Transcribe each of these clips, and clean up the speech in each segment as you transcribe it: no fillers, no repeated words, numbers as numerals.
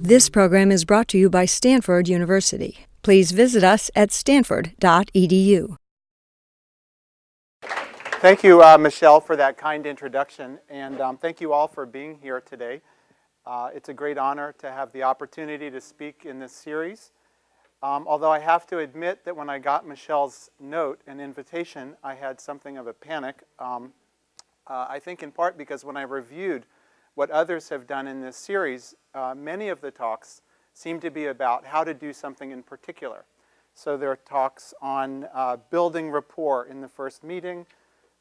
This program is brought to you by Stanford University. Please visit us at stanford.edu. Thank you, Michelle, for that kind introduction, and thank you all for being here today. It's a great honor to have the opportunity to speak in this series. Although I have to admit that when I got Michelle's note and invitation, I had something of a panic. I think in part because when I reviewed what others have done in this series, many of the talks seem to be about how to do something in particular. So there are talks on building rapport in the first meeting,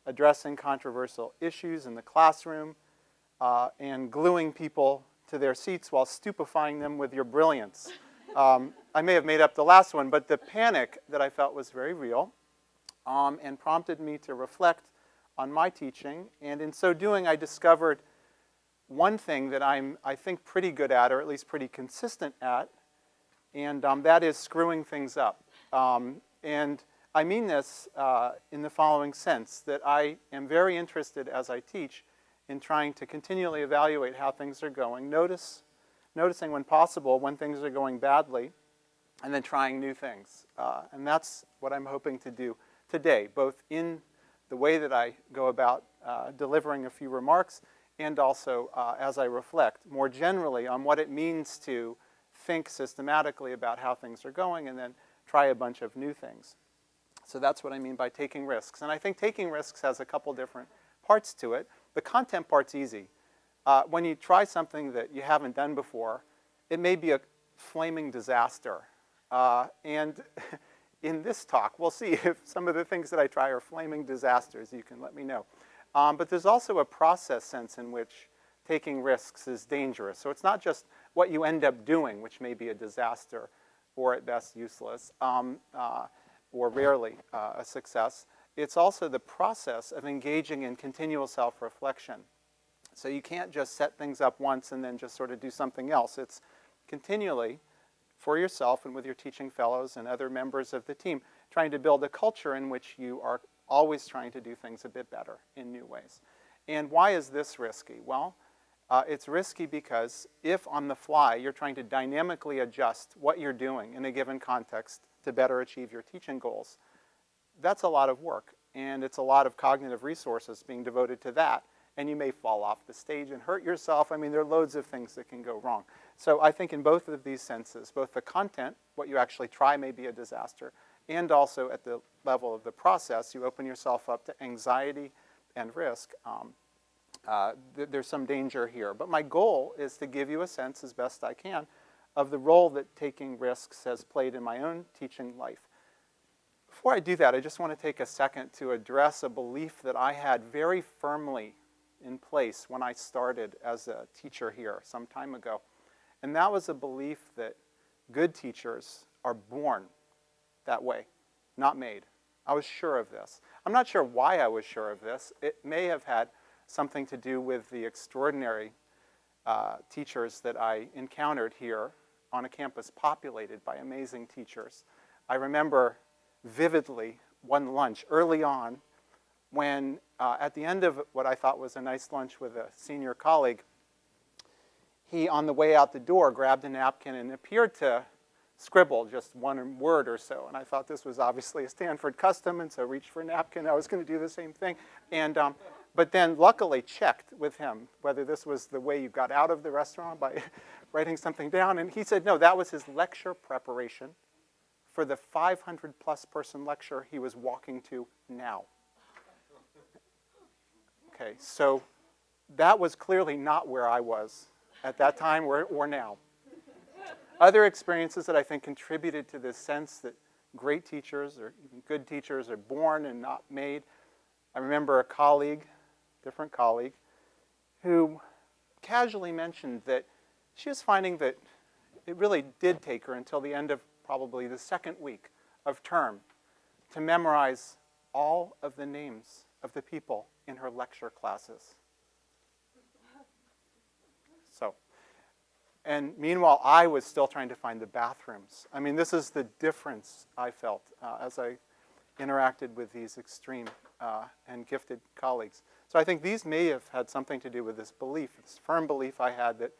addressing controversial issues in the classroom, and gluing people to their seats while stupefying them with your brilliance. I may have made up the last one, but the panic that I felt was very real and prompted me to reflect on my teaching. And in so doing, I discovered one thing that I'm, I think, pretty good at, or at least pretty consistent at, and that is screwing things up. And I mean this in the following sense, that I am very interested as I teach in trying to continually evaluate how things are going, noticing when possible when things are going badly, and then trying new things. And that's what I'm hoping to do today, both in the way that I go about delivering a few remarks and also as I reflect more generally on what it means to think systematically about how things are going and then try a bunch of new things. So that's what I mean by taking risks. And I think taking risks has a couple different parts to it. The content part's easy. When you try something that you haven't done before, it may be a flaming disaster. And in this talk, we'll see if some of the things that I try are flaming disasters. You can let me know. But there's also a process sense in which taking risks is dangerous. So it's not just what you end up doing, which may be a disaster or at best useless, or rarely a success. It's also the process of engaging in continual self-reflection. So you can't just set things up once and then just sort of do something else. It's continually, for yourself and with your teaching fellows and other members of the team, trying to build a culture in which you are always trying to do things a bit better in new ways. And why is this risky? Well, it's risky because if on the fly you're trying to dynamically adjust what you're doing in a given context to better achieve your teaching goals, that's a lot of work. And it's a lot of cognitive resources being devoted to that. And you may fall off the stage and hurt yourself. I mean, there are loads of things that can go wrong. So I think in both of these senses, both the content, what you actually try may be a disaster, and also at the level of the process, you open yourself up to anxiety and risk. There's some danger here. But my goal is to give you a sense, as best I can, of the role that taking risks has played in my own teaching life. Before I do that, I just want to take a second to address a belief that I had very firmly in place when I started as a teacher here some time ago. And that was a belief that good teachers are born that way, not made. I was sure of this. I'm not sure why I was sure of this. It may have had something to do with the extraordinary teachers that I encountered here on a campus populated by amazing teachers. I remember vividly one lunch early on when at the end of what I thought was a nice lunch with a senior colleague, he, on the way out the door, grabbed a napkin and appeared to scribble just one word or so. And I thought this was obviously a Stanford custom, and so reached for a napkin. I was going to do the same thing. And but then luckily checked with him whether this was the way you got out of the restaurant by writing something down. And he said, no, that was his lecture preparation for the 500-plus person lecture he was walking to now. Okay, so that was clearly not where I was at that time or now. Other experiences that I think contributed to this sense that great teachers or even good teachers are born and not made. I remember a colleague, different colleague, who casually mentioned that she was finding that it really did take her until the end of probably the second week of term to memorize all of the names of the people in her lecture classes. So, and meanwhile, I was still trying to find the bathrooms. I mean, this is the difference I felt as I interacted with these extreme and gifted colleagues. So I think these may have had something to do with this belief, this firm belief I had that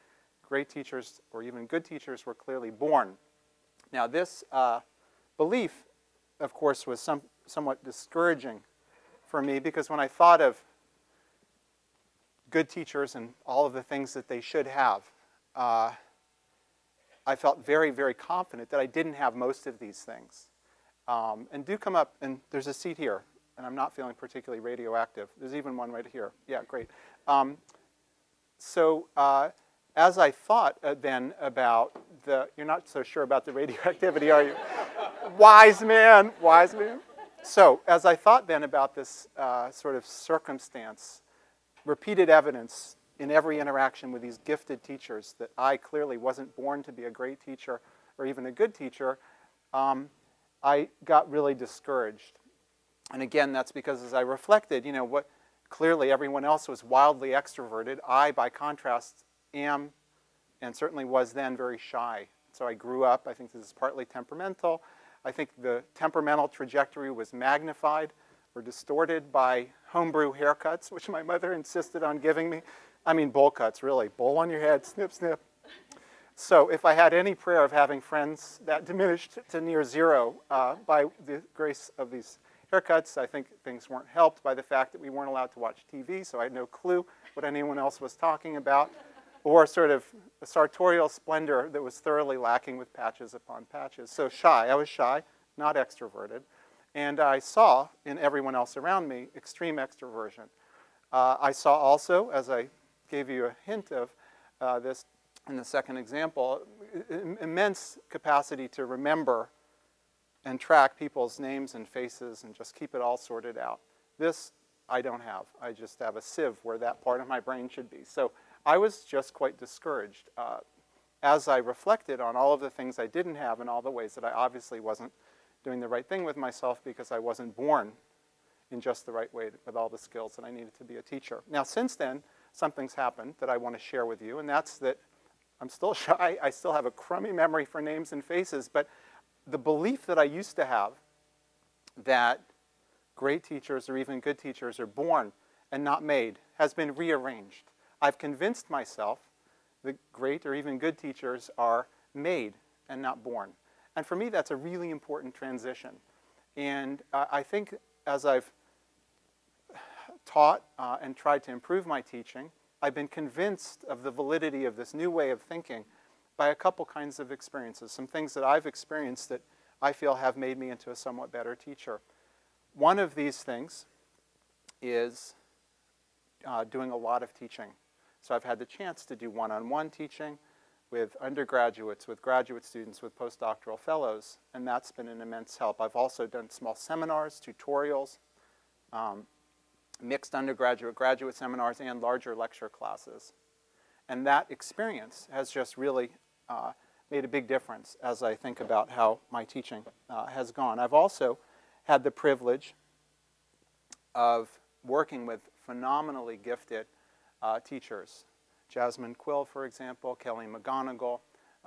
great teachers or even good teachers were clearly born. Now this belief, of course, was somewhat discouraging for me, because when I thought of good teachers and all of the things that they should have, I felt very, very confident that I didn't have most of these things. And do come up, and there's a seat here, and I'm not feeling particularly radioactive. There's even one right here. Yeah, great. So as I thought then about you're not so sure about the radioactivity, are you? Wise man, wise man. So as I thought then about this sort of circumstance, repeated evidence in every interaction with these gifted teachers that I clearly wasn't born to be a great teacher or even a good teacher, I got really discouraged. And again, that's because as I reflected, what clearly everyone else was wildly extroverted. I, by contrast, am and certainly was then very shy. So I grew up, I think this is partly temperamental. I think the temperamental trajectory was magnified or distorted by homebrew haircuts, which my mother insisted on giving me. I mean bowl cuts, really. Bowl on your head, snip, snip. So if I had any prayer of having friends, that diminished to near zero by the grace of these haircuts. I think things weren't helped by the fact that we weren't allowed to watch TV, so I had no clue what anyone else was talking about, or sort of a sartorial splendor that was thoroughly lacking with patches upon patches. So shy. I was shy, not extroverted. And I saw in everyone else around me extreme extroversion. I saw also, as I gave you a hint of this in the second example, immense capacity to remember and track people's names and faces and just keep it all sorted out. This I don't have. I just have a sieve where that part of my brain should be. So I was just quite discouraged as I reflected on all of the things I didn't have and all the ways that I obviously wasn't doing the right thing with myself because I wasn't born in just the right way with all the skills that I needed to be a teacher. Now, since then, something's happened that I want to share with you, and that's that I'm still shy. I still have a crummy memory for names and faces, but the belief that I used to have that great teachers or even good teachers are born and not made has been rearranged. I've convinced myself that great or even good teachers are made and not born. And for me, that's a really important transition. And I think as I've taught and tried to improve my teaching, I've been convinced of the validity of this new way of thinking by a couple kinds of experiences, some things that I've experienced that I feel have made me into a somewhat better teacher. One of these things is doing a lot of teaching. So I've had the chance to do one-on-one teaching with undergraduates, with graduate students, with postdoctoral fellows, and that's been an immense help. I've also done small seminars, tutorials, mixed undergraduate, graduate seminars, and larger lecture classes. And that experience has just really made a big difference as I think about how my teaching has gone. I've also had the privilege of working with phenomenally gifted teachers. Jasmine Quill, for example, Kelly McGonigal,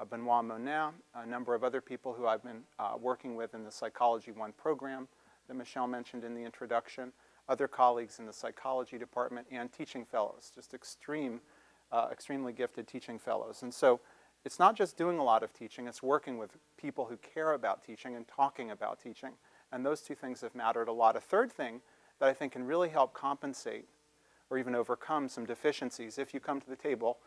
Benoit Monin, a number of other people who I've been working with in the Psychology 1 program that Michelle mentioned in the introduction, other colleagues in the psychology department, and teaching fellows, just extremely gifted teaching fellows. And so it's not just doing a lot of teaching, it's working with people who care about teaching and talking about teaching. And those two things have mattered a lot. A third thing that I think can really help compensate or even overcome some deficiencies, if you come to the table,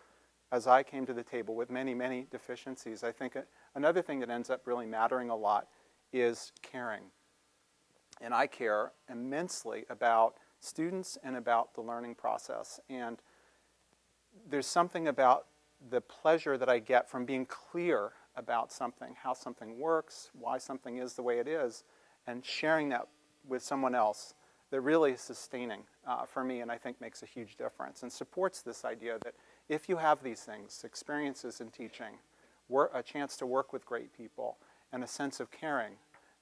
as I came to the table with many, many deficiencies, I think another thing that ends up really mattering a lot is caring. And I care immensely about students and about the learning process. And there's something about the pleasure that I get from being clear about something, how something works, why something is the way it is, and sharing that with someone else that really is sustaining for me, and I think makes a huge difference and supports this idea that if you have these things, experiences in teaching, a chance to work with great people, and a sense of caring,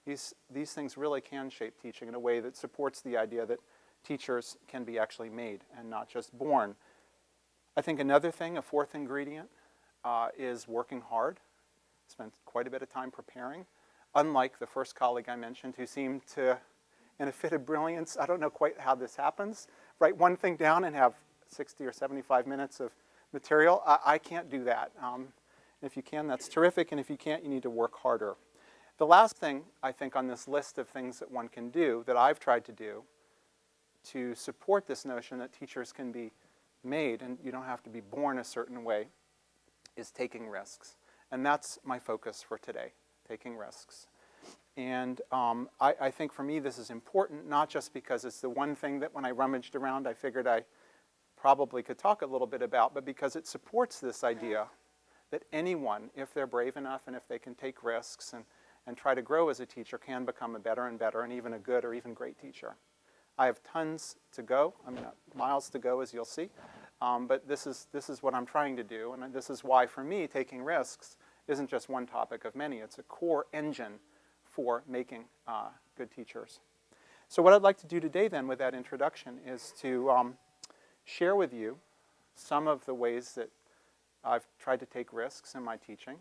these things really can shape teaching in a way that supports the idea that teachers can be actually made and not just born. I think another thing, a fourth ingredient, is working hard. Spent quite a bit of time preparing. Unlike the first colleague I mentioned who seemed to in a fit of brilliance. I don't know quite how this happens. Write one thing down and have 60 or 75 minutes of material. I can't do that. If you can, that's terrific. And if you can't, you need to work harder. The last thing, I think, on this list of things that one can do that I've tried to do to support this notion that teachers can be made and you don't have to be born a certain way is taking risks. And that's my focus for today, taking risks. And I think for me this is important, not just because it's the one thing that when I rummaged around I figured I probably could talk a little bit about, but because it supports this idea that anyone, if they're brave enough and if they can take risks and try to grow as a teacher, can become a better and better and even a good or even great teacher. I have tons to go, miles to go, as you'll see, but this is what I'm trying to do, and this is why for me taking risks isn't just one topic of many. It's a core engine for making good teachers. So what I'd like to do today then with that introduction is to share with you some of the ways that I've tried to take risks in my teaching.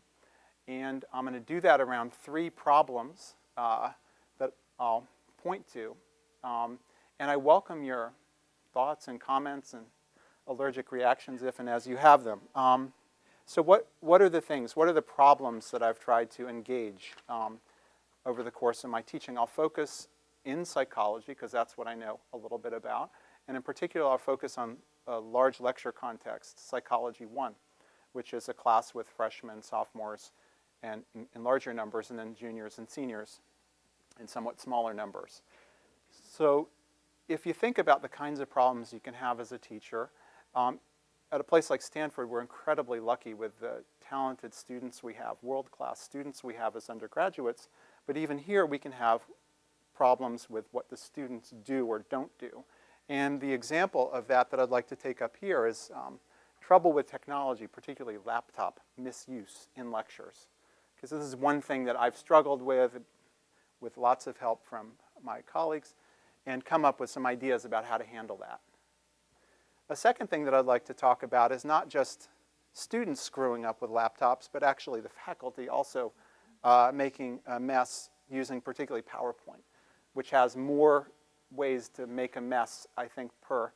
And I'm going to do that around 3 problems that I'll point to. And I welcome your thoughts and comments and allergic reactions if and as you have them. So what are the things, what are the problems that I've tried to engage over the course of my teaching? I'll focus in psychology, because that's what I know a little bit about. And in particular, I'll focus on a large lecture context, Psychology 1, which is a class with freshmen, sophomores, and in larger numbers, and then juniors and seniors in somewhat smaller numbers. So if you think about the kinds of problems you can have as a teacher, at a place like Stanford, we're incredibly lucky with the talented students we have, world-class students we have as undergraduates. But even here, we can have problems with what the students do or don't do. And the example of that I'd like to take up here is trouble with technology, particularly laptop misuse in lectures. Because this is one thing that I've struggled with lots of help from my colleagues, and come up with some ideas about how to handle that. A second thing that I'd like to talk about is not just students screwing up with laptops, but actually the faculty also making a mess using particularly PowerPoint, which has more ways to make a mess, I think, per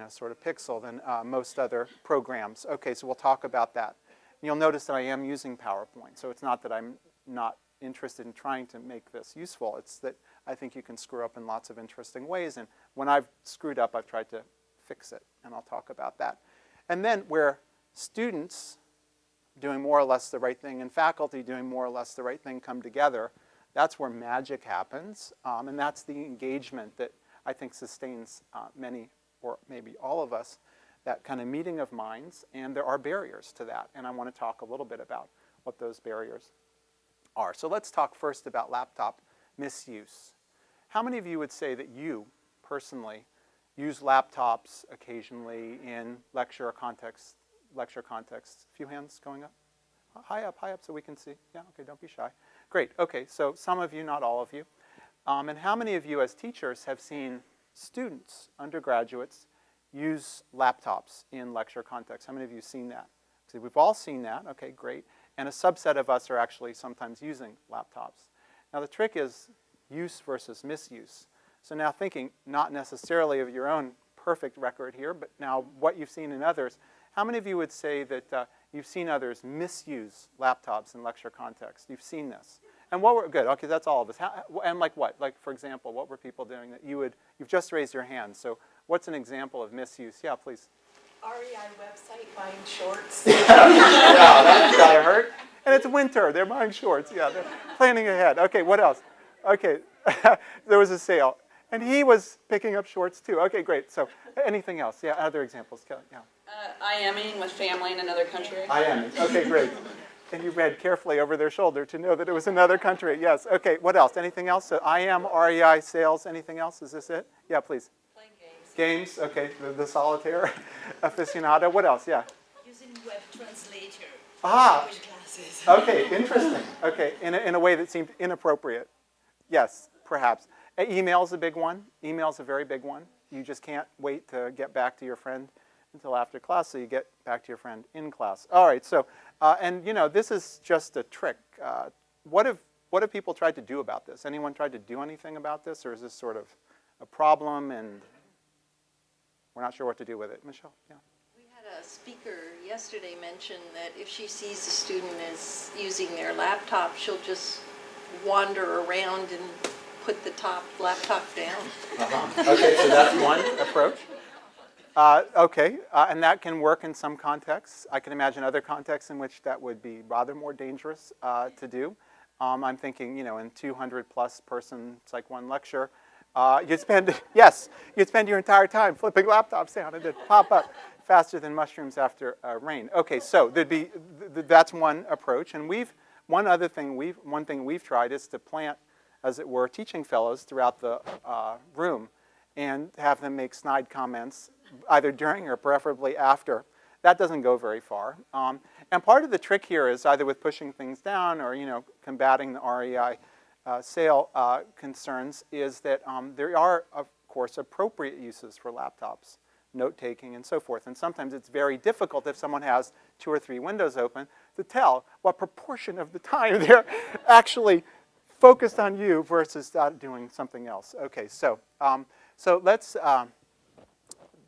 sort of pixel than most other programs. Okay, so we'll talk about that. You'll notice that I am using PowerPoint, so it's not that I'm not interested in trying to make this useful. It's that I think you can screw up in lots of interesting ways, and when I've screwed up, I've tried to fix it, and I'll talk about that. And then where students doing more or less the right thing and faculty doing more or less the right thing come together, that's where magic happens, and that's the engagement that I think sustains many, or maybe all of us, that kind of meeting of minds, and there are barriers to that, and I want to talk a little bit about what those barriers are. So let's talk first about laptop misuse. How many of you would say that you, personally, use laptops occasionally in lecture contexts? A few hands going up. High up so we can see. Yeah, okay, don't be shy. Great, okay, so some of you, not all of you. And how many of you as teachers have seen students, undergraduates, use laptops in lecture contexts? How many of you have seen that? So we've all seen that, okay, great. And a subset of us are actually sometimes using laptops. Now the trick is use versus misuse. So now thinking not necessarily of your own perfect record here, but now what you've seen in others, how many of you would say that you've seen others misuse laptops in lecture context? You've seen this. And what were, good, okay, that's all of us. And like what? Like, for example, what were people doing that you've just raised your hand. So what's an example of misuse? Yeah, please. REI website buying shorts. Yeah, that's what I heard. And it's winter, they're buying shorts. Yeah, they're planning ahead. Okay, what else? Okay, there was a sale. And he was picking up shorts too. Okay, great. So anything else? Yeah, other examples. Yeah. IMing with family in another country. IMing. Okay, great. And you read carefully over their shoulder to know that it was another country. Yes. Okay, what else? Anything else? So IM, REI, sales. Anything else? Is this it? Yeah, please. Playing games. Games. Okay, the solitaire aficionado. What else? Yeah. Using web translator. Language classes. Okay, interesting. Okay, in a way that seemed inappropriate. Yes, perhaps. Email's a big one. Email's a very big one. You just can't wait to get back to your friend until after class, so you get back to your friend in class. All right, so, and you know, this is just a trick. What if what have people tried to do about this? Anyone tried to do anything about this, or is this sort of a problem and we're not sure what to do with it? Michelle? Yeah. We had a speaker yesterday mention that if she sees a student is using their laptop, she'll just wander around and put the laptop down. Okay, so that's one approach. And that can work in some contexts. I can imagine other contexts in which that would be rather more dangerous to do. I'm thinking, in 200-plus person Psych 1 lecture, you'd spend your entire time flipping laptops down and they'd pop up faster than mushrooms after rain. Okay, so that's one approach. And one thing we've tried is to plant, as it were, teaching fellows throughout the room and have them make snide comments either during or preferably after. That doesn't go very far. And part of the trick here is either with pushing things down or combating the REI sale concerns is that there are, of course, appropriate uses for laptops, note-taking and so forth. And sometimes it's very difficult if someone has 2 or 3 windows open to tell what proportion of the time they're actually focused on you versus doing something else. Okay, so let's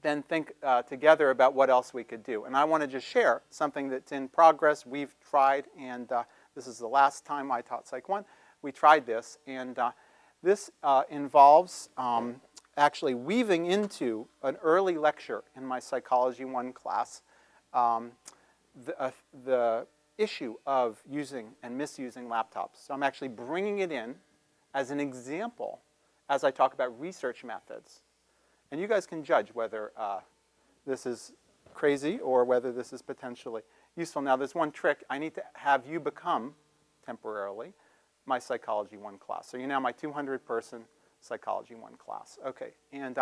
then think together about what else we could do. And I want to just share something that's in progress. We've tried, and this is the last time I taught Psych 1. We tried this, and this involves actually weaving into an early lecture in my Psychology 1 class the issue of using and misusing laptops. So I'm actually bringing it in as an example as I talk about research methods. And you guys can judge whether this is crazy or whether this is potentially useful. Now, there's one trick. I need to have you become, temporarily, my Psychology 1 class. So you're now my 200-person Psychology 1 class. Okay, and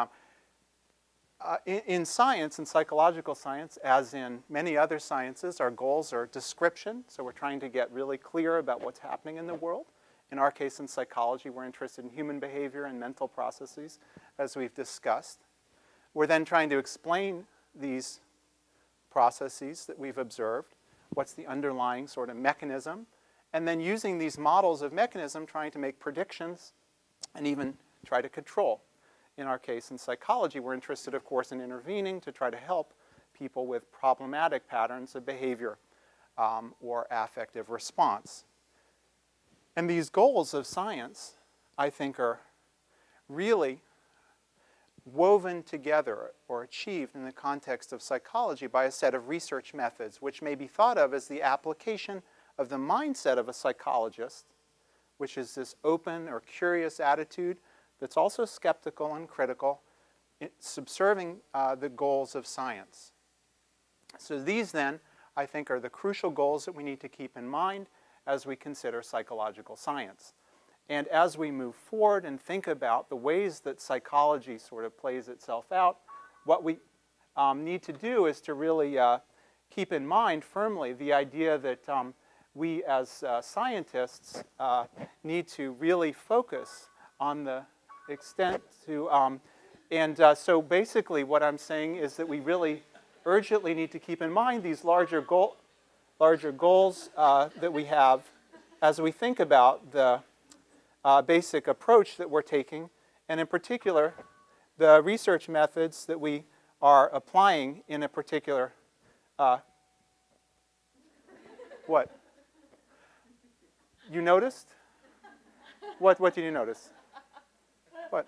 in science, in psychological science, as in many other sciences, our goals are description. So we're trying to get really clear about what's happening in the world. In our case, in psychology, we're interested in human behavior and mental processes, as we've discussed. We're then trying to explain these processes that we've observed. What's the underlying sort of mechanism? And then using these models of mechanism, trying to make predictions and even try to control. In our case, in psychology, we're interested, of course, in intervening to try to help people with problematic patterns of behavior or affective response. And these goals of science, I think, are really woven together or achieved in the context of psychology by a set of research methods, which may be thought of as the application of the mindset of a psychologist, which is this open or curious attitude that's also skeptical and critical, subserving the goals of science. So these then, I think, are the crucial goals that we need to keep in mind as we consider psychological science. And as we move forward and think about the ways that psychology sort of plays itself out, what we need to do is to really keep in mind firmly the idea that we as scientists need to really focus on the extent to, so basically what I'm saying is that we really urgently need to keep in mind these larger goals that we have as we think about the basic approach that we're taking, and in particular, the research methods that we are applying in a particular, what? You noticed? What did you notice? What?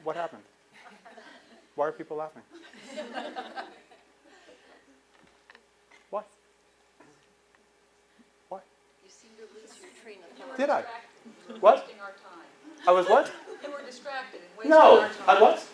What happened? Why are people laughing? What? What? You seem to lose your train of thought. Did I? What? Wasting our time. I was what? You were distracted and wasting No, our time. I was?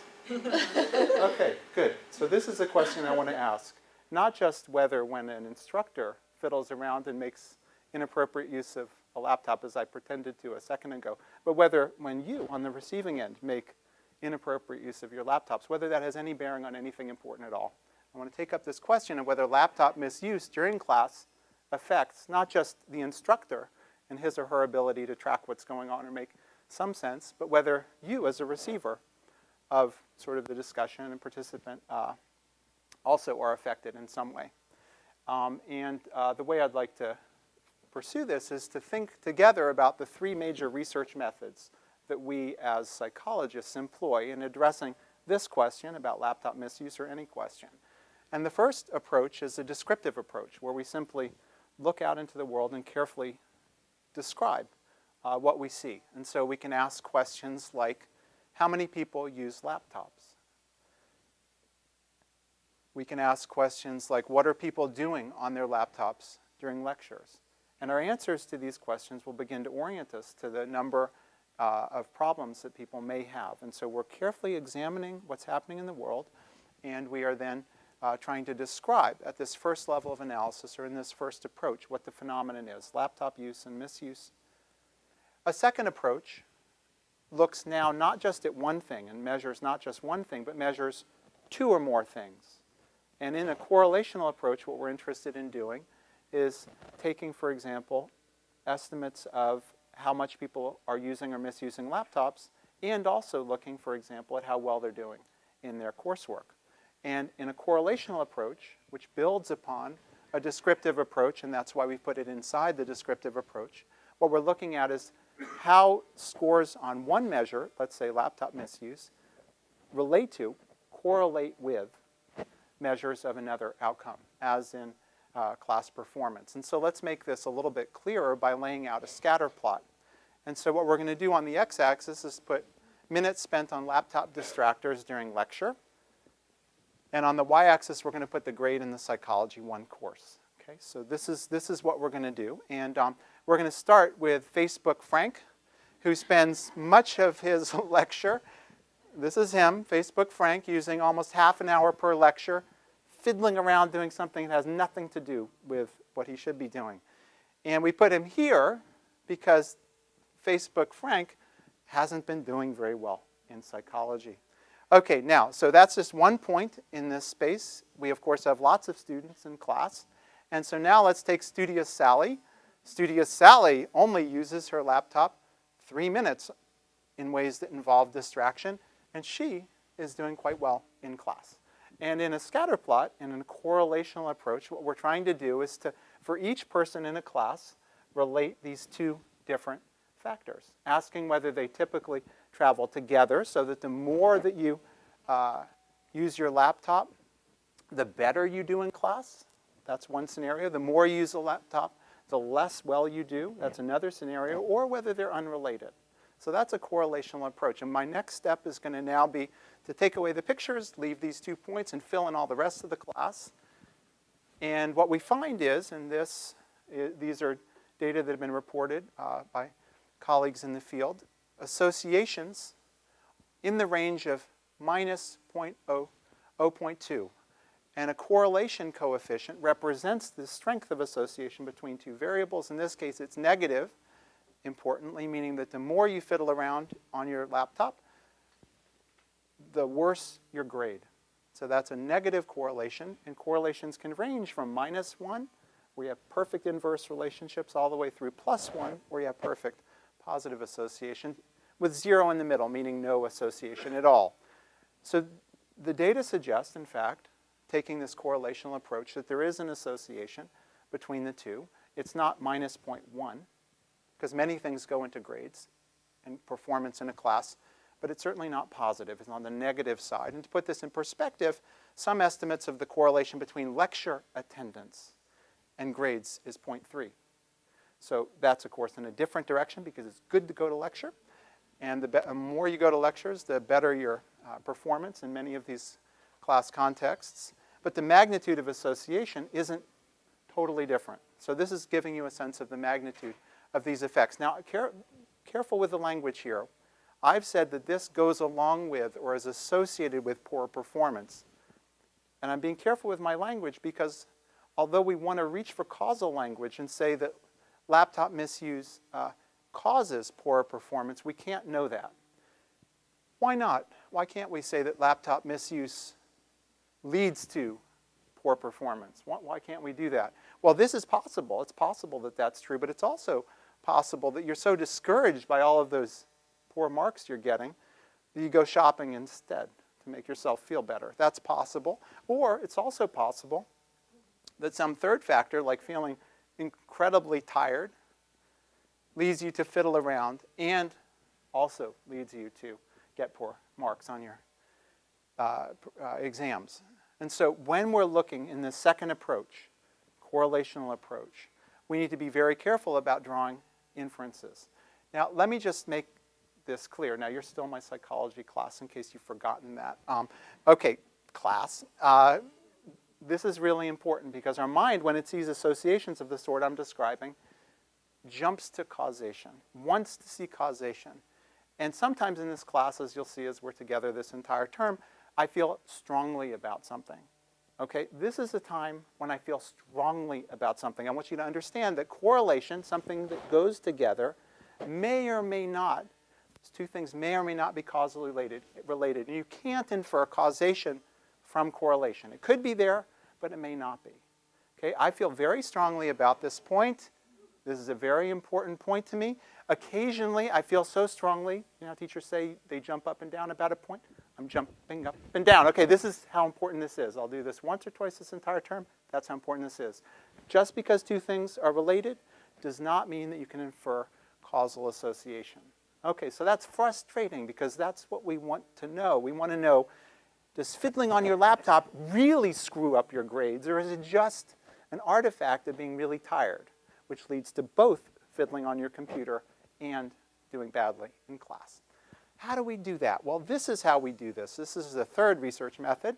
Okay, good. So this is a question I want to ask. Not just whether when an instructor fiddles around and makes inappropriate use of a laptop, as I pretended to a second ago, but whether when you, on the receiving end, make inappropriate use of your laptops, whether that has any bearing on anything important at all. I want to take up this question of whether laptop misuse during class affects not just the instructor and his or her ability to track what's going on or make some sense, but whether you as a receiver of sort of the discussion and participant also are affected in some way. The way I'd like to pursue this is to think together about the three major research methods that we as psychologists employ in addressing this question about laptop misuse or any question. And the first approach is a descriptive approach, where we simply look out into the world and carefully describe what we see. And so we can ask questions like, how many people use laptops? We can ask questions like, what are people doing on their laptops during lectures? And our answers to these questions will begin to orient us to the number of problems that people may have. And so we're carefully examining what's happening in the world, and we are then trying to describe at this first level of analysis, or in this first approach, what the phenomenon is, laptop use and misuse. A second approach looks now not just at one thing and measures not just one thing, but measures two or more things. And in a correlational approach, what we're interested in doing is taking, for example, estimates of how much people are using or misusing laptops, and also looking, for example, at how well they're doing in their coursework. And in a correlational approach, which builds upon a descriptive approach, and that's why we put it inside the descriptive approach, what we're looking at is how scores on one measure, let's say laptop misuse, relate to, correlate with measures of another outcome, as in class performance. And so let's make this a little bit clearer by laying out a scatter plot. And so what we're going to do on the x-axis is put minutes spent on laptop distractors during lecture. And on the y-axis, we're going to put the grade in the Psychology 1 course. Okay, so this is what we're going to do. And we're going to start with Facebook Frank, who spends much of his lecture. This is him, Facebook Frank, using almost half an hour per lecture, fiddling around doing something that has nothing to do with what he should be doing. And we put him here because Facebook Frank hasn't been doing very well in psychology. Okay, now, so that's just one point in this space. We, of course, have lots of students in class. And so now let's take Studious Sally. Studious Sally only uses her laptop 3 minutes in ways that involve distraction, and she is doing quite well in class. And in a scatter plot, in a correlational approach, what we're trying to do is to, for each person in a class, relate these two different factors, asking whether they typically travel together, so that the more that you use your laptop, the better you do in class. That's one scenario. The more you use a laptop, the less well you do. That's another scenario. Or whether they're unrelated. So that's a correlational approach. And my next step is going to now be to take away the pictures, leave these 2 points, and fill in all the rest of the class. And what we find is, and these are data that have been reported by colleagues in the field, associations in the range of minus 0.2. And a correlation coefficient represents the strength of association between two variables. In this case, it's negative, importantly, meaning that the more you fiddle around on your laptop, the worse your grade. So that's a negative correlation, and correlations can range from -1, where you have perfect inverse relationships, all the way through +1, where you have perfect positive association, with 0 in the middle, meaning no association at all. So the data suggests, in fact, taking this correlational approach, that there is an association between the two. It's not -0.1, because many things go into grades and performance in a class, but it's certainly not positive. It's on the negative side. And to put this in perspective, some estimates of the correlation between lecture attendance and grades is 0.3. So that's, of course, in a different direction, because it's good to go to lecture. And the more you go to lectures, the better your performance in many of these class contexts. But the magnitude of association isn't totally different. So this is giving you a sense of the magnitude of these effects. Now, careful with the language here. I've said that this goes along with or is associated with poor performance. And I'm being careful with my language because although we want to reach for causal language and say that laptop misuse causes poor performance, we can't know that. Why not? Why can't we say that laptop misuse leads to poor performance? Why can't we do that? Well, this is possible. It's possible that that's true, but it's also possible that you're so discouraged by all of those poor marks you're getting that you go shopping instead to make yourself feel better. That's possible. Or it's also possible that some third factor, like feeling incredibly tired, leads you to fiddle around and also leads you to get poor marks on your exams. And so when we're looking in the second approach, correlational approach, we need to be very careful about drawing inferences. Now, let me just make this clear. Now, you're still in my psychology class in case you've forgotten that. Okay, class. This is really important because our mind, when it sees associations of the sort I'm describing, jumps to causation, wants to see causation. And sometimes in this class, as you'll see as we're together this entire term, I feel strongly about something. Okay, this is a time when I feel strongly about something. I want you to understand that correlation, something that goes together, may or may not, these two things may or may not be causally related. And you can't infer causation from correlation. It could be there, but it may not be. Okay, I feel very strongly about this point. This is a very important point to me. Occasionally, I feel so strongly, you know, teachers say they jump up and down about a point. I'm jumping up and down. Okay, this is how important this is. I'll do this once or twice this entire term. That's how important this is. Just because two things are related does not mean that you can infer causal association. Okay, so that's frustrating because that's what we want to know. We want to know, does fiddling on your laptop really screw up your grades, or is it just an artifact of being really tired, which leads to both fiddling on your computer and doing badly in class? How do we do that? Well, this is how we do this. This is the third research method.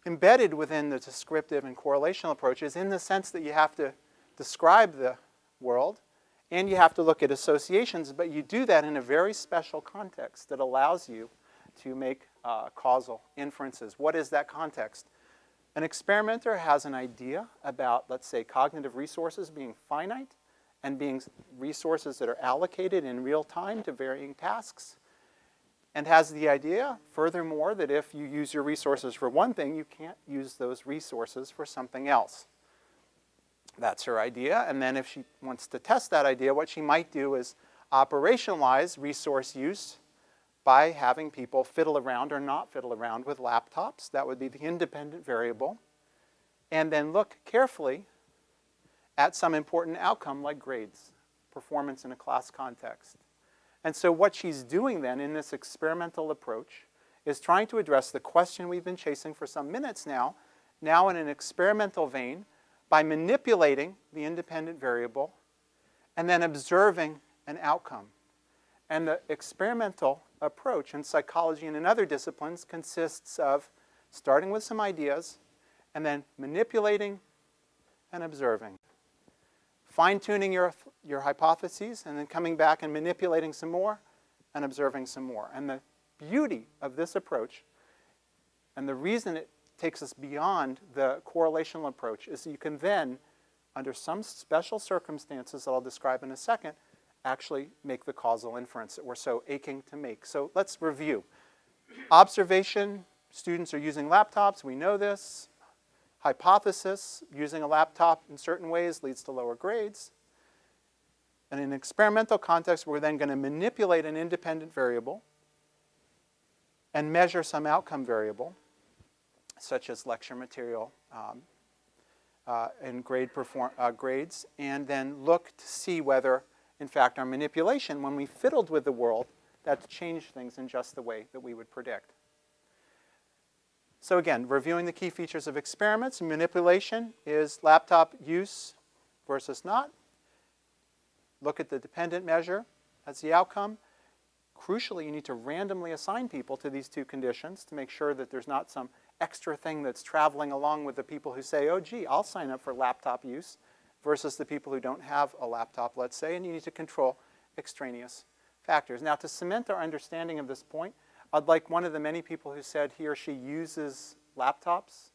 Embedded within the descriptive and correlational approaches in the sense that you have to describe the world and you have to look at associations, but you do that in a very special context that allows you to make causal inferences. What is that context? An experimenter has an idea about, let's say, cognitive resources being finite and being resources that are allocated in real time to varying tasks, and has the idea, furthermore, that if you use your resources for one thing, you can't use those resources for something else. That's her idea, and then if she wants to test that idea, what she might do is operationalize resource use by having people fiddle around or not fiddle around with laptops. That would be the independent variable. And then look carefully at some important outcome like grades, performance in a class context. And so what she's doing then in this experimental approach is trying to address the question we've been chasing for some minutes now in an experimental vein, by manipulating the independent variable and then observing an outcome. And the experimental approach in psychology and in other disciplines consists of starting with some ideas and then manipulating and observing. Fine-tuning your hypotheses and then coming back and manipulating some more and observing some more. And the beauty of this approach, and the reason it takes us beyond the correlational approach, is that you can then, under some special circumstances that I'll describe in a second, actually make the causal inference that we're so aching to make. So let's review. Observation, students are using laptops, we know this. Hypothesis, using a laptop in certain ways leads to lower grades. And in an experimental context, we're then going to manipulate an independent variable and measure some outcome variable, such as lecture material and grades, and then look to see whether, in fact, our manipulation, when we fiddled with the world, that's changed things in just the way that we would predict. So again, reviewing the key features of experiments. Manipulation is laptop use versus not. Look at the dependent measure as the outcome. Crucially, you need to randomly assign people to these two conditions to make sure that there's not some extra thing that's traveling along with the people who say, oh, gee, I'll sign up for laptop use, versus the people who don't have a laptop, let's say, and you need to control extraneous factors. Now, to cement our understanding of this point, I'd like one of the many people who said he or she uses laptops,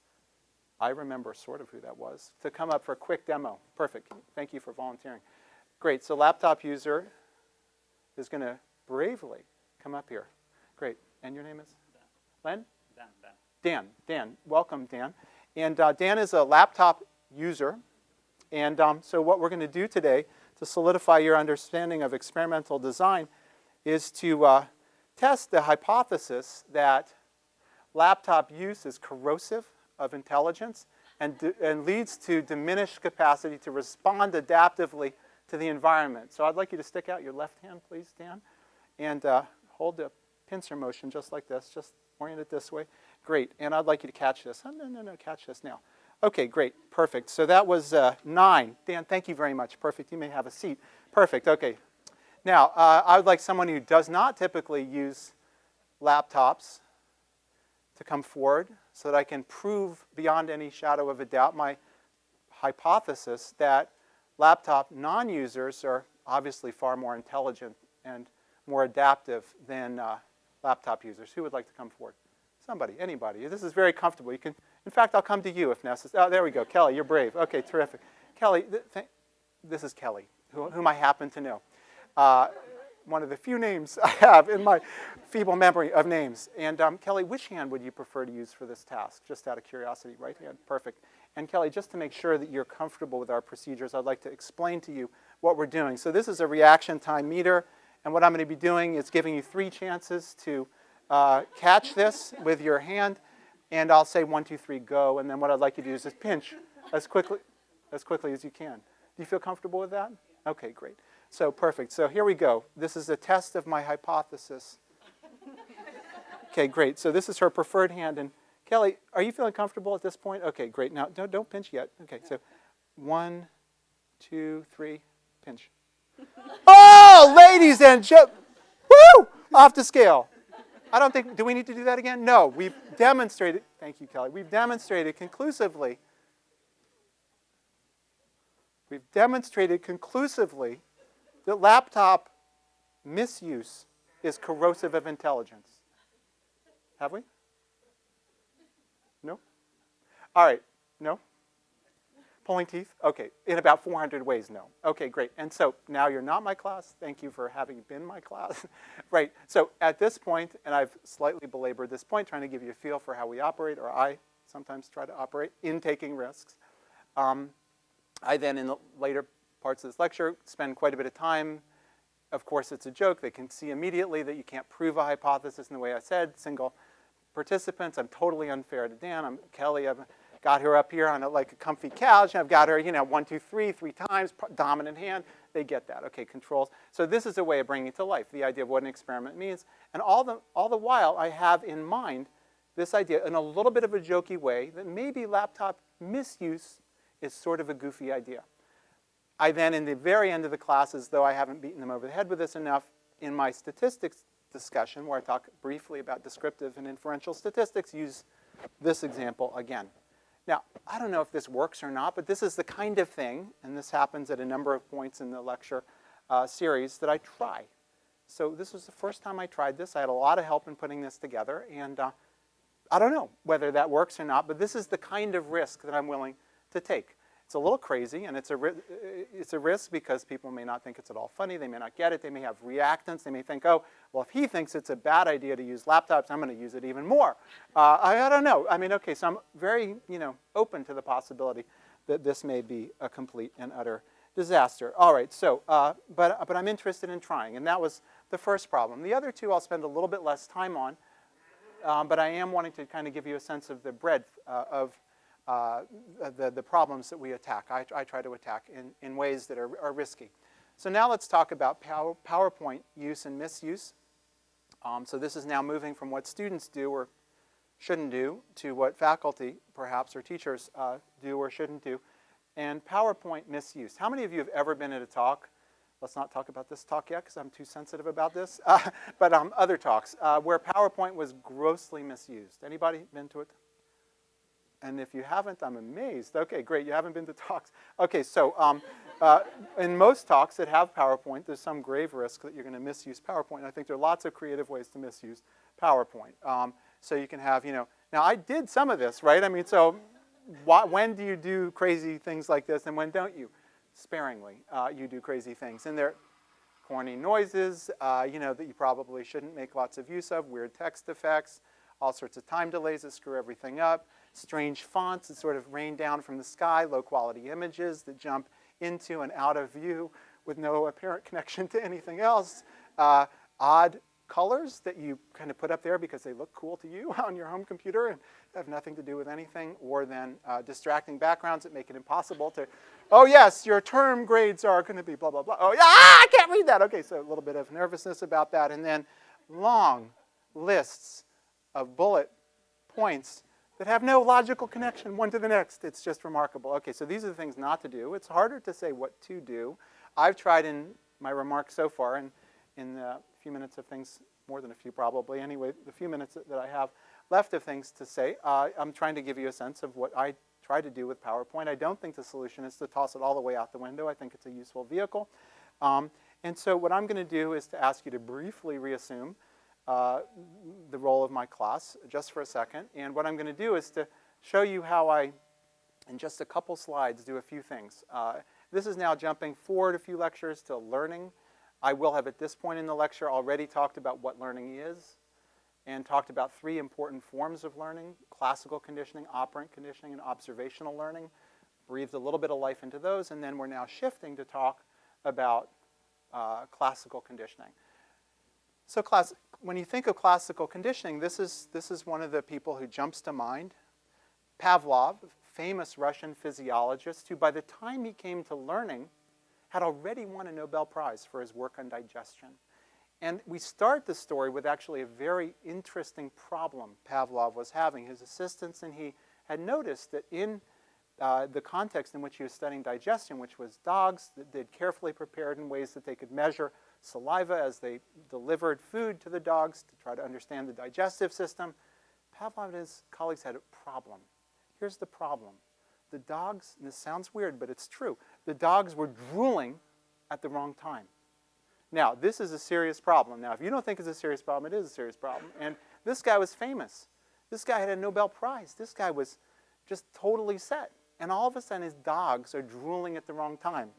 I remember sort of who that was, to come up for a quick demo. Perfect. Thank you for volunteering. Great. So laptop user is going to bravely come up here. Great. And your name is? Dan. Len? Dan. Dan. Welcome, Dan. And Dan is a laptop user. And so what we're going to do today to solidify your understanding of experimental design is to test the hypothesis that laptop use is corrosive of intelligence and leads to diminished capacity to respond adaptively to the environment. So I'd like you to stick out your left hand, please, Dan, and hold the pincer motion just like this. Just orient it this way. Great. And I'd like you to catch this. Oh, no, catch this now. Okay, great. Perfect. So that was 9. Dan, thank you very much. Perfect. You may have a seat. Perfect. Okay. Now, I would like someone who does not typically use laptops to come forward so that I can prove beyond any shadow of a doubt my hypothesis that laptop non-users are obviously far more intelligent and more adaptive than laptop users. Who would like to come forward? Somebody, anybody. This is very comfortable. You can, in fact, I'll come to you if necessary. Oh, there we go. Kelly, you're brave. Okay, terrific. Kelly, this is Kelly, whom I happen to know. One of the few names I have in my feeble memory of names. And Kelly, which hand would you prefer to use for this task? Just out of curiosity, right hand? Perfect. And Kelly, just to make sure that you're comfortable with our procedures, I'd like to explain to you what we're doing. So this is a reaction time meter. And what I'm going to be doing is giving you 3 chances to catch this with your hand. And I'll say 1, 2, 3, go. And then what I'd like you to do is just pinch as quickly as you can. Do you feel comfortable with that? Okay, great. So perfect. So here we go. This is a test of my hypothesis. Okay, great. So this is her preferred hand. And Kelly, are you feeling comfortable at this point? Okay, great. Now, don't pinch yet. Okay, so 1, 2, 3, pinch. Oh, ladies and gentlemen, woo! Off the scale. I don't think, do we need to do that again? No, we've demonstrated, thank you, Kelly. We've demonstrated conclusively that laptop misuse is corrosive of intelligence. Have we? No? All right. No? Pulling teeth? Okay. In about 400 ways, no. Okay, great. And so now you're not my class. Thank you for having been my class. Right. So at this point, and I've slightly belabored this point, trying to give you a feel for how we operate, or I sometimes try to operate in taking risks. I then, in the later parts of this lecture, spend quite a bit of time. Of course, it's a joke. They can see immediately that you can't prove a hypothesis in the way I said. Single participants. I'm totally unfair to Dan. I'm Kelly. I've got her up here on like a comfy couch. And I've got her, 1, 2, 3 times, dominant hand. They get that. Okay, controls. So this is a way of bringing it to life, the idea of what an experiment means. And all the while, I have in mind this idea in a little bit of a jokey way that maybe laptop misuse is sort of a goofy idea. I then, in the very end of the class, as though I haven't beaten them over the head with this enough, in my statistics discussion, where I talk briefly about descriptive and inferential statistics, use this example again. Now, I don't know if this works or not, but this is the kind of thing, and this happens at a number of points in the lecture series, that I try. So this was the first time I tried this. I had a lot of help in putting this together, and I don't know whether that works or not, but this is the kind of risk that I'm willing to take. It's a little crazy, and it's a risk because people may not think it's at all funny. They may not get it. They may have reactants. They may think, oh, well, if he thinks it's a bad idea to use laptops, I'm going to use it even more. I don't know. I mean, okay, so I'm very, open to the possibility that this may be a complete and utter disaster. All right, so, but I'm interested in trying, and that was the first problem. The other two I'll spend a little bit less time on, but I am wanting to kind of give you a sense of the breadth of the problems that we attack. I try to attack in ways that are risky. So now let's talk about PowerPoint use and misuse. So this is now moving from what students do or shouldn't do to what faculty, perhaps, or teachers do or shouldn't do. And PowerPoint misuse. How many of you have ever been at a talk? Let's not talk about this talk yet because I'm too sensitive about this. But other talks where PowerPoint was grossly misused. Anybody been to it? And if you haven't, I'm amazed. Okay, great. You haven't been to talks. Okay, so in most talks that have PowerPoint, there's some grave risk that you're going to misuse PowerPoint. And I think there are lots of creative ways to misuse PowerPoint. So you can have, now I did some of this, right? I mean, so when do you do crazy things like this and when don't you? Sparingly, you do crazy things. And they're corny noises, that you probably shouldn't make lots of use of, weird text effects, all sorts of time delays that screw everything up, strange fonts that sort of rain down from the sky, low-quality images that jump into and out of view with no apparent connection to anything else, odd colors that you kind of put up there because they look cool to you on your home computer and have nothing to do with anything, or then distracting backgrounds that make it impossible to, oh yes, your term grades are going to be blah, blah, blah. Oh yeah, I can't read that. Okay, so a little bit of nervousness about that. And then long lists of bullet points that have no logical connection one to the next. It's just remarkable. Okay, so these are the things not to do. It's harder to say what to do. I've tried in my remarks so far, and in the few minutes of things, more than a few probably, anyway, the few minutes that I have left of things to say, I'm trying to give you a sense of what I try to do with PowerPoint. I don't think the solution is to toss it all the way out the window. I think it's a useful vehicle. And so what I'm going to do is to ask you to briefly reassume the role of my class just for a second. And what I'm going to do is to show you how I, in just a couple slides, do a few things. This is now jumping forward a few lectures to learning. I will have at this point in the lecture already talked about what learning is and talked about 3 important forms of learning: classical conditioning, operant conditioning, and observational learning. Breathed a little bit of life into those, and then we're now shifting to talk about classical conditioning. So when you think of classical conditioning, this is one of the people who jumps to mind. Pavlov, famous Russian physiologist, who by the time he came to learning had already won a Nobel Prize for his work on digestion. And we start the story with actually a very interesting problem Pavlov was having. His assistants and he had noticed that in the context in which he was studying digestion, which was dogs that they'd carefully prepared in ways that they could measure saliva as they delivered food to the dogs to try to understand the digestive system, Pavlov and his colleagues had a problem. Here's the problem. The dogs, and this sounds weird, but it's true, the dogs were drooling at the wrong time. Now, this is a serious problem. Now, if you don't think it's a serious problem, it is a serious problem. And this guy was famous. This guy had a Nobel Prize. This guy was just totally set. And all of a sudden, his dogs are drooling at the wrong time.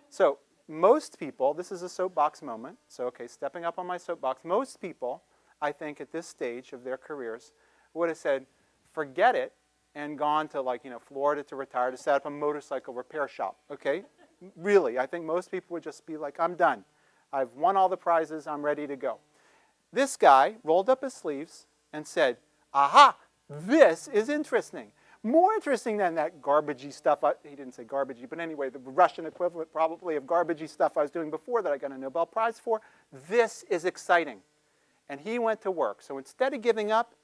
So most people, this is a soapbox moment. So, okay, stepping up on my soapbox. Most people, I think, at this stage of their careers would have said, forget it, and gone to, like, Florida to retire to set up a motorcycle repair shop, okay? Really, I think most people would just be like, I'm done. I've won all the prizes. I'm ready to go. This guy rolled up his sleeves and said, aha, this is interesting. More interesting than that garbagey stuff. He didn't say garbagey, but anyway, the Russian equivalent probably of garbagey stuff I was doing before that I got a Nobel Prize for. This is exciting. And he went to work. So instead of giving up,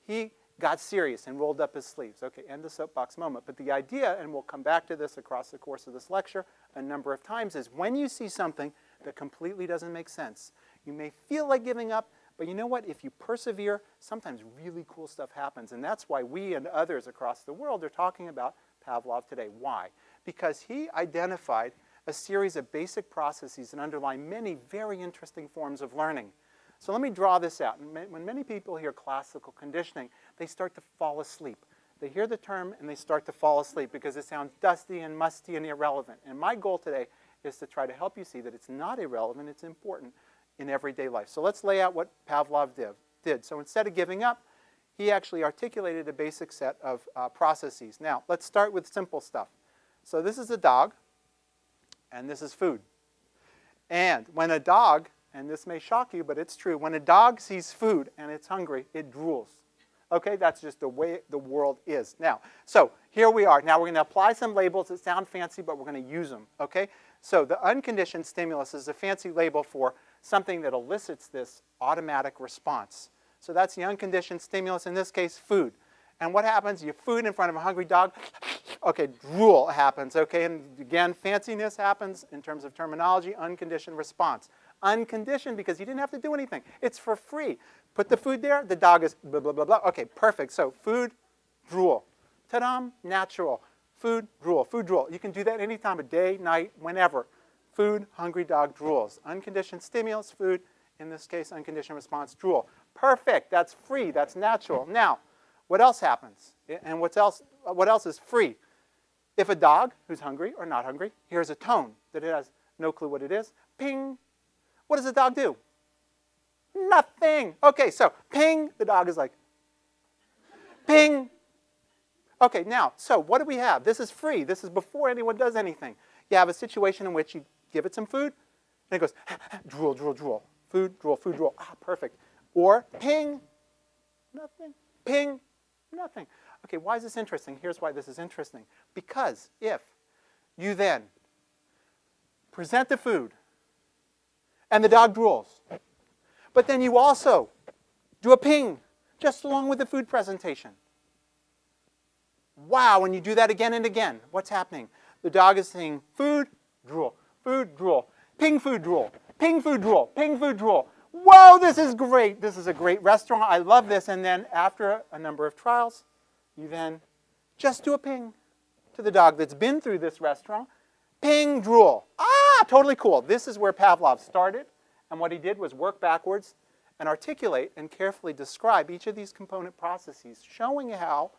he got serious and rolled up his sleeves. Okay, end the soapbox moment. But the idea, and we'll come back to this across the course of this lecture a number of times, is when you see something that completely doesn't make sense, you may feel like giving up, but you know what? If you persevere, sometimes really cool stuff happens. And that's why we and others across the world are talking about Pavlov today. Why? Because he identified a series of basic processes that underlie many very interesting forms of learning. So let me draw this out. When many people hear classical conditioning, they start to fall asleep. They hear the term and they start to fall asleep because it sounds dusty and musty and irrelevant. And my goal today is to try to help you see that it's not irrelevant, it's important in everyday life. So let's lay out what Pavlov did. So instead of giving up, he actually articulated a basic set of processes. Now, let's start with simple stuff. So this is a dog, and this is food. And when a dog, and this may shock you, but it's true, when a dog sees food and it's hungry, it drools. Okay, that's just the way the world is. Now, so here we are. Now we're going to apply some labels that sound fancy, but we're going to use them. Okay, so the unconditioned stimulus is a fancy label for something that elicits this automatic response. So that's the unconditioned stimulus, in this case, food. And what happens? You have food in front of a hungry dog. Okay, drool happens. Okay, and again, fanciness happens in terms of terminology, unconditioned response. Unconditioned because you didn't have to do anything. It's for free. Put the food there, the dog is blah, blah, blah, blah. Okay, perfect. So food, drool. Ta-da, natural. Food, drool. Food, drool. You can do that any time of day, night, whenever. Food, hungry dog, drools. Unconditioned stimulus, food. In this case, unconditioned response, drool. Perfect. That's free. That's natural. Now, what else happens? And what else is free? If a dog who's hungry or not hungry hears a tone that it has no clue what it is, ping. What does the dog do? Nothing. Okay, so ping, the dog is like, ping. Okay, now, so what do we have? This is free. This is before anyone does anything. You have a situation in which you give it some food, and it goes, drool, drool, drool. food, drool, food, drool. Ah, perfect. Or ping, nothing. Ping, nothing. Okay, why is this interesting? Here's why this is interesting. Because if you then present the food and the dog drools, but then you also do a ping just along with the food presentation. Wow, when you do that again and again, what's happening? The dog is saying food, drool, ping, food, drool, ping, food, drool, ping, food, drool. Whoa, this is great. This is a great restaurant. I love this. And then after a number of trials, you then just do a ping to the dog that's been through this restaurant. Ping, drool. Ah, totally cool. This is where Pavlov started. And what he did was work backwards and articulate and carefully describe each of these component processes, showing how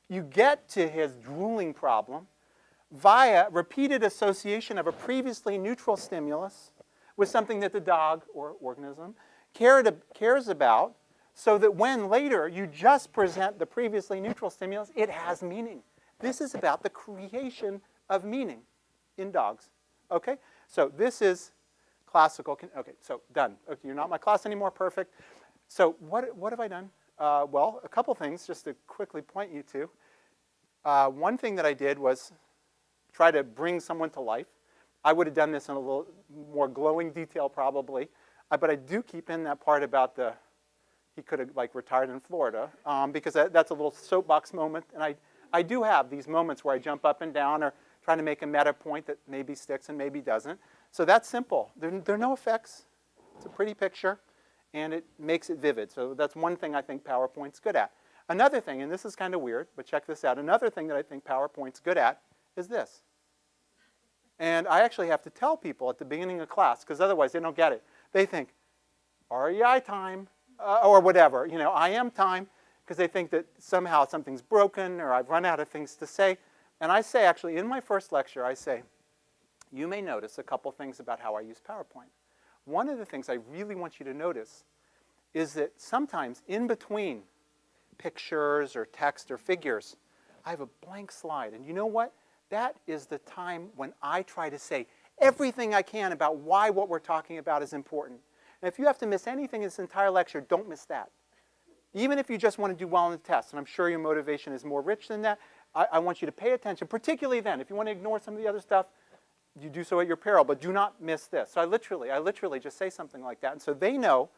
you get to his drooling problem via repeated association of a previously neutral stimulus with something that the dog or organism cares about, so that when later you just present the previously neutral stimulus, it has meaning. This is about the creation of meaning in dogs. Okay? So this is classical. Okay, so done. Okay, you're not my class anymore. Perfect. So what have I done? Well, a couple things just to quickly point you to. One thing that I did was try to bring someone to life. I would have done this in a little more glowing detail probably, but I do keep in that part about he could have like retired in Florida, because that's a little soapbox moment, and I do have these moments where I jump up and down or trying to make a meta point that maybe sticks and maybe doesn't. So that's simple. There are no effects. It's a pretty picture, and it makes it vivid. So that's one thing I think PowerPoint's good at. Another thing, and this is kind of weird, but check this out. Another thing that I think PowerPoint's good at is this. And I actually have to tell people at the beginning of class, because otherwise they don't get it. They think, REI time, or whatever, IM time, because they think that somehow something's broken or I've run out of things to say. And I say, actually, in my first lecture, I say, you may notice a couple things about how I use PowerPoint. One of the things I really want you to notice is that sometimes in between pictures or text or figures, I have a blank slide. And you know what? That is the time when I try to say everything I can about why what we're talking about is important. And if you have to miss anything in this entire lecture, don't miss that. Even if you just want to do well in the test, and I'm sure your motivation is more rich than that, I want you to pay attention, particularly then. If you want to ignore some of the other stuff, you do so at your peril, but do not miss this. So I literally just say something like that. And so they know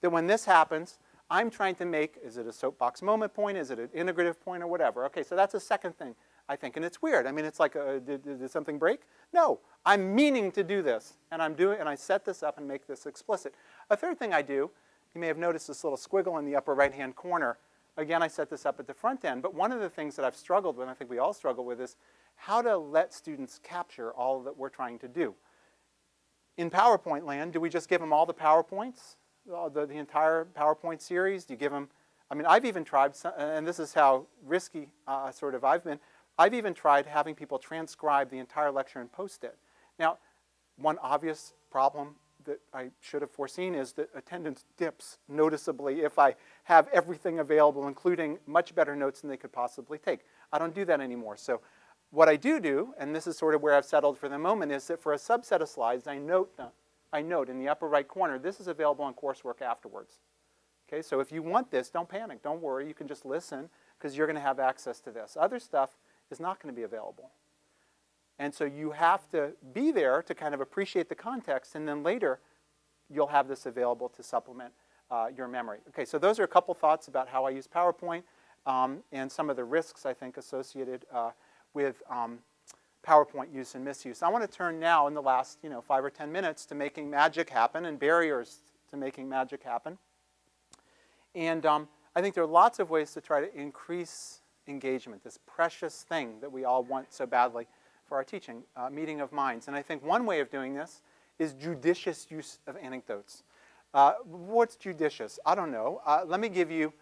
that when this happens, I'm trying to make, is it a soapbox moment point? Is it an integrative point or whatever? Okay, so that's a second thing, I think. And it's weird. I mean, it's like, did something break? No, I'm meaning to do this. And I set this up and make this explicit. A third thing I do, you may have noticed this little squiggle in the upper right-hand corner. Again, I set this up at the front end. But one of the things that I've struggled with, and I think we all struggle with, is how to let students capture all that we're trying to do. In PowerPoint land, do we just give them all the PowerPoints? The entire PowerPoint series? Do you give them, I mean, I've even tried, and this is how risky sort of I've been, I've even tried having people transcribe the entire lecture and post it. Now, one obvious problem that I should have foreseen is that attendance dips noticeably if I have everything available, including much better notes than they could possibly take. I don't do that anymore. So what I do, and this is sort of where I've settled for the moment, is that for a subset of slides, I note in the upper right corner, this is available on coursework afterwards. Okay, so if you want this, don't panic, don't worry. You can just listen, because you're going to have access to this. Other stuff is not going to be available. And so you have to be there to kind of appreciate the context, and then later you'll have this available to supplement your memory. Okay, so those are a couple thoughts about how I use PowerPoint and some of the risks, I think, associated with PowerPoint use and misuse. I want to turn now in the last 5 or 10 minutes to making magic happen and barriers to making magic happen. And I think there are lots of ways to try to increase engagement, this precious thing that we all want so badly for our teaching, meeting of minds. And I think one way of doing this is judicious use of anecdotes. What's judicious? I don't know. Let me give you,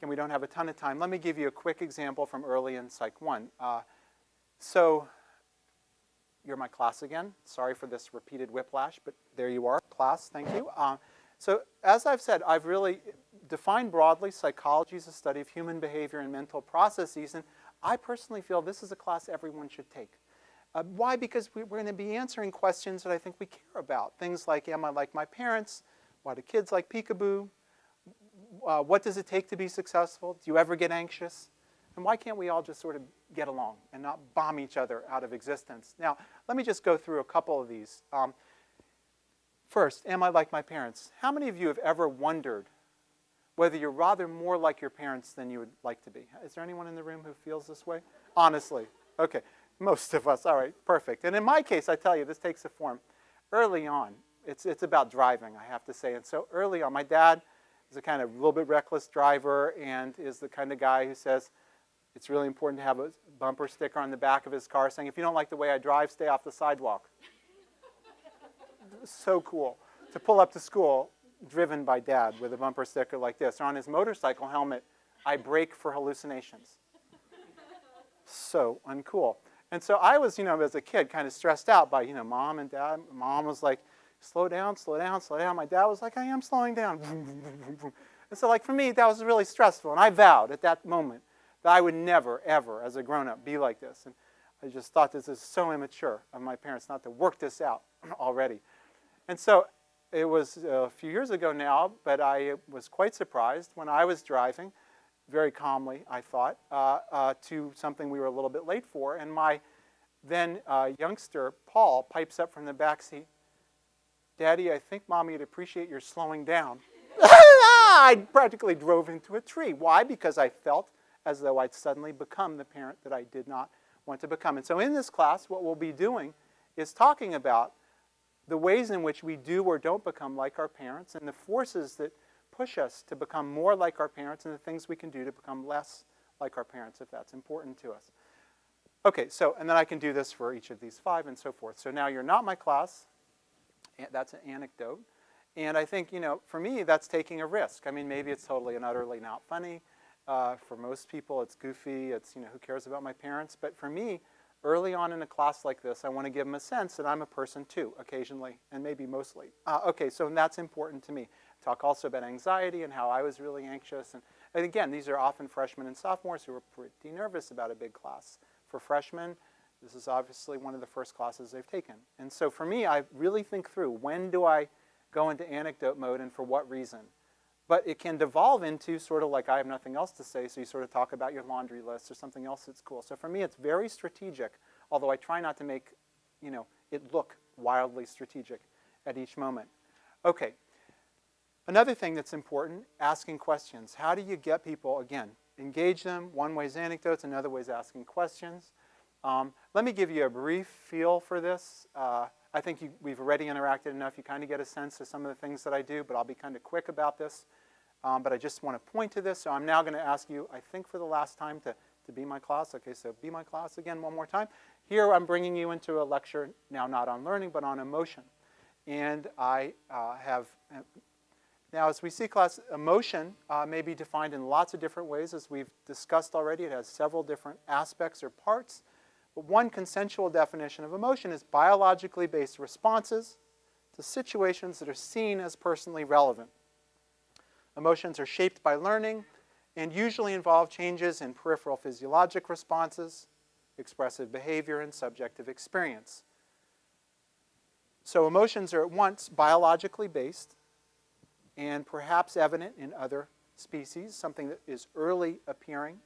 and we don't have a ton of time, let me give you a quick example from early in Psych 1. So you're my class again. Sorry for this repeated whiplash, but there you are, class, thank you. So as I've said, I've really defined broadly psychology as a study of human behavior and mental processes, and I personally feel this is a class everyone should take. Why? Because we're going to be answering questions that I think we care about. Things like, am I like my parents? Why do kids like peekaboo? What does it take to be successful? Do you ever get anxious? And why can't we all just sort of get along and not bomb each other out of existence? Now, let me just go through a couple of these. First, am I like my parents? How many of you have ever wondered whether you're rather more like your parents than you would like to be? Is there anyone in the room who feels this way? Honestly. Okay. Most of us. All right. Perfect. And in my case, I tell you, this takes a form. Early on, it's about driving, I have to say. And so early on, my dad is a kind of a little bit reckless driver and is the kind of guy who says, it's really important to have a bumper sticker on the back of his car saying, if you don't like the way I drive, stay off the sidewalk. So cool to pull up to school driven by Dad with a bumper sticker like this. Or on his motorcycle helmet, I brake for hallucinations. So uncool. And so I was, as a kid, kind of stressed out by, Mom and Dad. Mom was like, slow down, slow down, slow down. My dad was like, I am slowing down. And so, for me, that was really stressful. And I vowed at that moment that I would never, ever, as a grown-up, be like this. And I just thought this is so immature of my parents not to work this out already. And so it was a few years ago now, but I was quite surprised when I was driving, very calmly, I thought, to something we were a little bit late for. And my then youngster, Paul, pipes up from the back seat, Daddy, I think Mommy would appreciate your slowing down. I practically drove into a tree. Why? Because I felt as though I'd suddenly become the parent that I did not want to become. And so in this class, what we'll be doing is talking about the ways in which we do or don't become like our parents and the forces that push us to become more like our parents and the things we can do to become less like our parents if that's important to us. Okay, so, and then I can do this for each of these 5 and so forth. So now you're not my class. That's an anecdote. And I think, for me, that's taking a risk. I mean, maybe it's totally and utterly not funny. For most people, it's goofy. It's, who cares about my parents? But for me, early on in a class like this, I want to give them a sense that I'm a person too, occasionally, and maybe mostly. Okay, so that's important to me. Talk also about anxiety and how I was really anxious. And again, these are often freshmen and sophomores who are pretty nervous about a big class. For freshmen, this is obviously one of the first classes they've taken. And so for me, I really think through, when do I go into anecdote mode and for what reason? But it can devolve into sort of like I have nothing else to say, so you sort of talk about your laundry list or something else that's cool. So for me, it's very strategic, although I try not to make it look wildly strategic at each moment. Okay. Another thing that's important, asking questions. How do you get people, again, engage them? One way is anecdotes, another way is asking questions. Let me give you a brief feel for this. I think we've already interacted enough. You kind of get a sense of some of the things that I do, but I'll be kind of quick about this. But I just want to point to this. So I'm now going to ask you, I think for the last time, to be my class. Okay, so be my class again one more time. Here I'm bringing you into a lecture, now not on learning, but on emotion. And I have... Now, as we see class, emotion may be defined in lots of different ways. As we've discussed already, it has several different aspects or parts. But one consensual definition of emotion is biologically based responses to situations that are seen as personally relevant. Emotions are shaped by learning and usually involve changes in peripheral physiologic responses, expressive behavior, and subjective experience. So emotions are at once biologically based and perhaps evident in other species, something that is early appearing.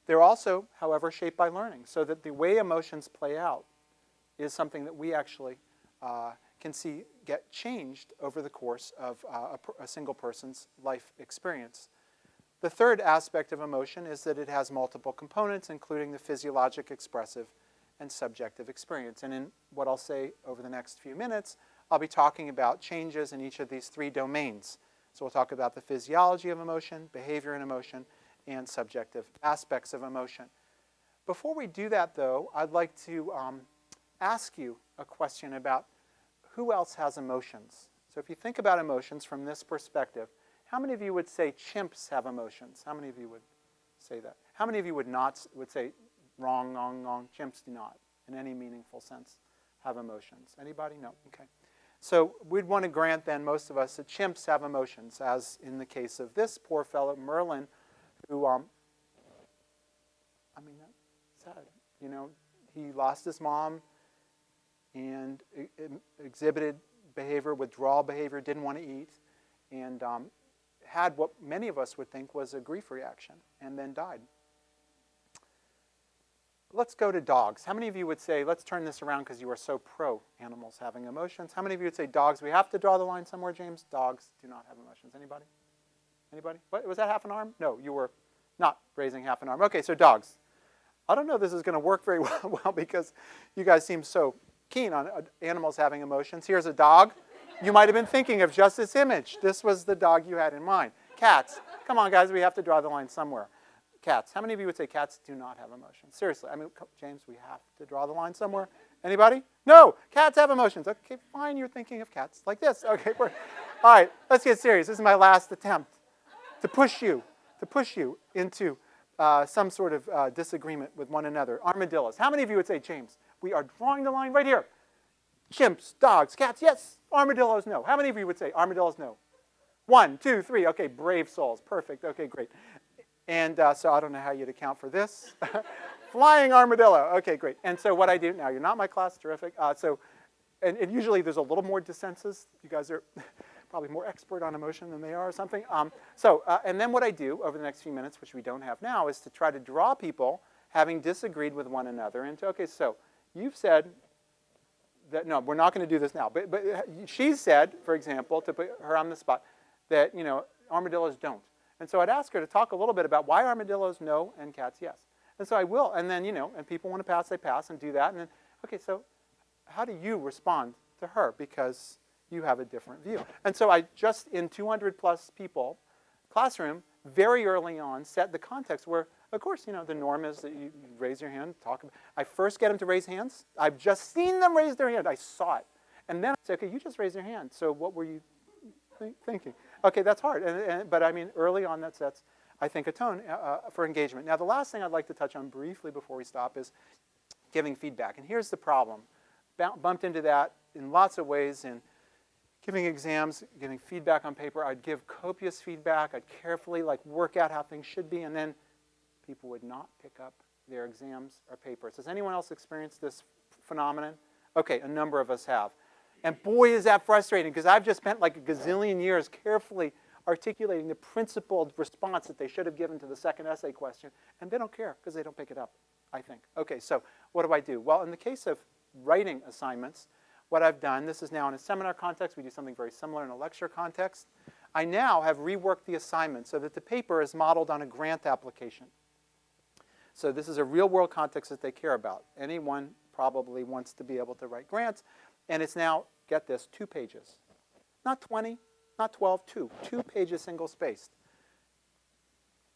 They're also, however, shaped by learning, so that the way emotions play out is something that we actually can see get changed over the course of a single person's life experience. The third aspect of emotion is that it has multiple components, including the physiologic, expressive, and subjective experience. And in what I'll say over the next few minutes, I'll be talking about changes in each of these 3 domains. So we'll talk about the physiology of emotion, behavior in emotion, and subjective aspects of emotion. Before we do that, though, I'd like to ask you a question about who else has emotions. So if you think about emotions from this perspective, how many of you would say chimps have emotions? How many of you would say that? How many of you would say wrong, chimps do not, in any meaningful sense, have emotions? Anybody? No? Okay. So we'd want to grant then, most of us, that chimps have emotions, as in the case of this poor fellow, Merlin, who, that's sad. He lost his mom and exhibited behavior, withdrawal behavior, didn't want to eat, and had what many of us would think was a grief reaction, and then died. Let's go to dogs. How many of you would say, let's turn this around because you are so pro animals having emotions. How many of you would say dogs, we have to draw the line somewhere, James? Dogs do not have emotions. Anybody? Anybody? What, was that half an arm? No, you were not raising half an arm. Okay, so dogs. I don't know if this is going to work very well because you guys seem so keen on animals having emotions. Here's a dog. You might have been thinking of just this image. This was the dog you had in mind. Cats. Come on, guys, we have to draw the line somewhere. Cats. How many of you would say cats do not have emotions? Seriously. I mean, James, we have to draw the line somewhere. Anybody? No. Cats have emotions. Okay, fine. You're thinking of cats like this. Okay. All right. Let's get serious. This is my last attempt to push you into some sort of disagreement with one another. Armadillos. How many of you would say, James, we are drawing the line right here? Chimps, dogs, cats, yes. Armadillos, no. How many of you would say armadillos, no? 1, 2, 3. Okay, brave souls. Perfect. Okay, great. And so I don't know how you'd account for this. Flying armadillo. Okay, great. And so what I do now, you're not my class, terrific. And usually there's a little more dissensus. You guys are probably more expert on emotion than they are or something. And then what I do over the next few minutes, which we don't have now, is to try to draw people having disagreed with one another into, okay, so you've said that, no, we're not going to do this now. But she said, for example, to put her on the spot, that, armadillos don't. And so I'd ask her to talk a little bit about why armadillos no and cats yes. And so I will. And then, and people want to pass, they pass and do that. And then, okay, so how do you respond to her? Because you have a different view. And so I just, in 200 plus people classroom, very early on, set the context where, of course, the norm is that you raise your hand, talk about. I first get them to raise hands. I've just seen them raise their hand. I saw it. And then I say, okay, you just raise your hand. So what were you thinking? Okay, that's hard. But I mean, early on, that sets, I think, a tone for engagement. Now, the last thing I'd like to touch on briefly before we stop is giving feedback. And here's the problem. Bumped into that in lots of ways in giving exams, giving feedback on paper. I'd give copious feedback. I'd carefully work out how things should be. And then people would not pick up their exams or papers. Has anyone else experienced this phenomenon? Okay, a number of us have. And boy, is that frustrating, because I've just spent like a gazillion years carefully articulating the principled response that they should have given to the second essay question, and they don't care because they don't pick it up, I think. Okay, so what do? Well, in the case of writing assignments, what I've done, this is now in a seminar context, we do something very similar in a lecture context. I now have reworked the assignment so that the paper is modeled on a grant application. So this is a real-world context that they care about. Anyone probably wants to be able to write grants, and it's now, get this, 2 pages. Not 20, not 12, 2. 2 pages single-spaced.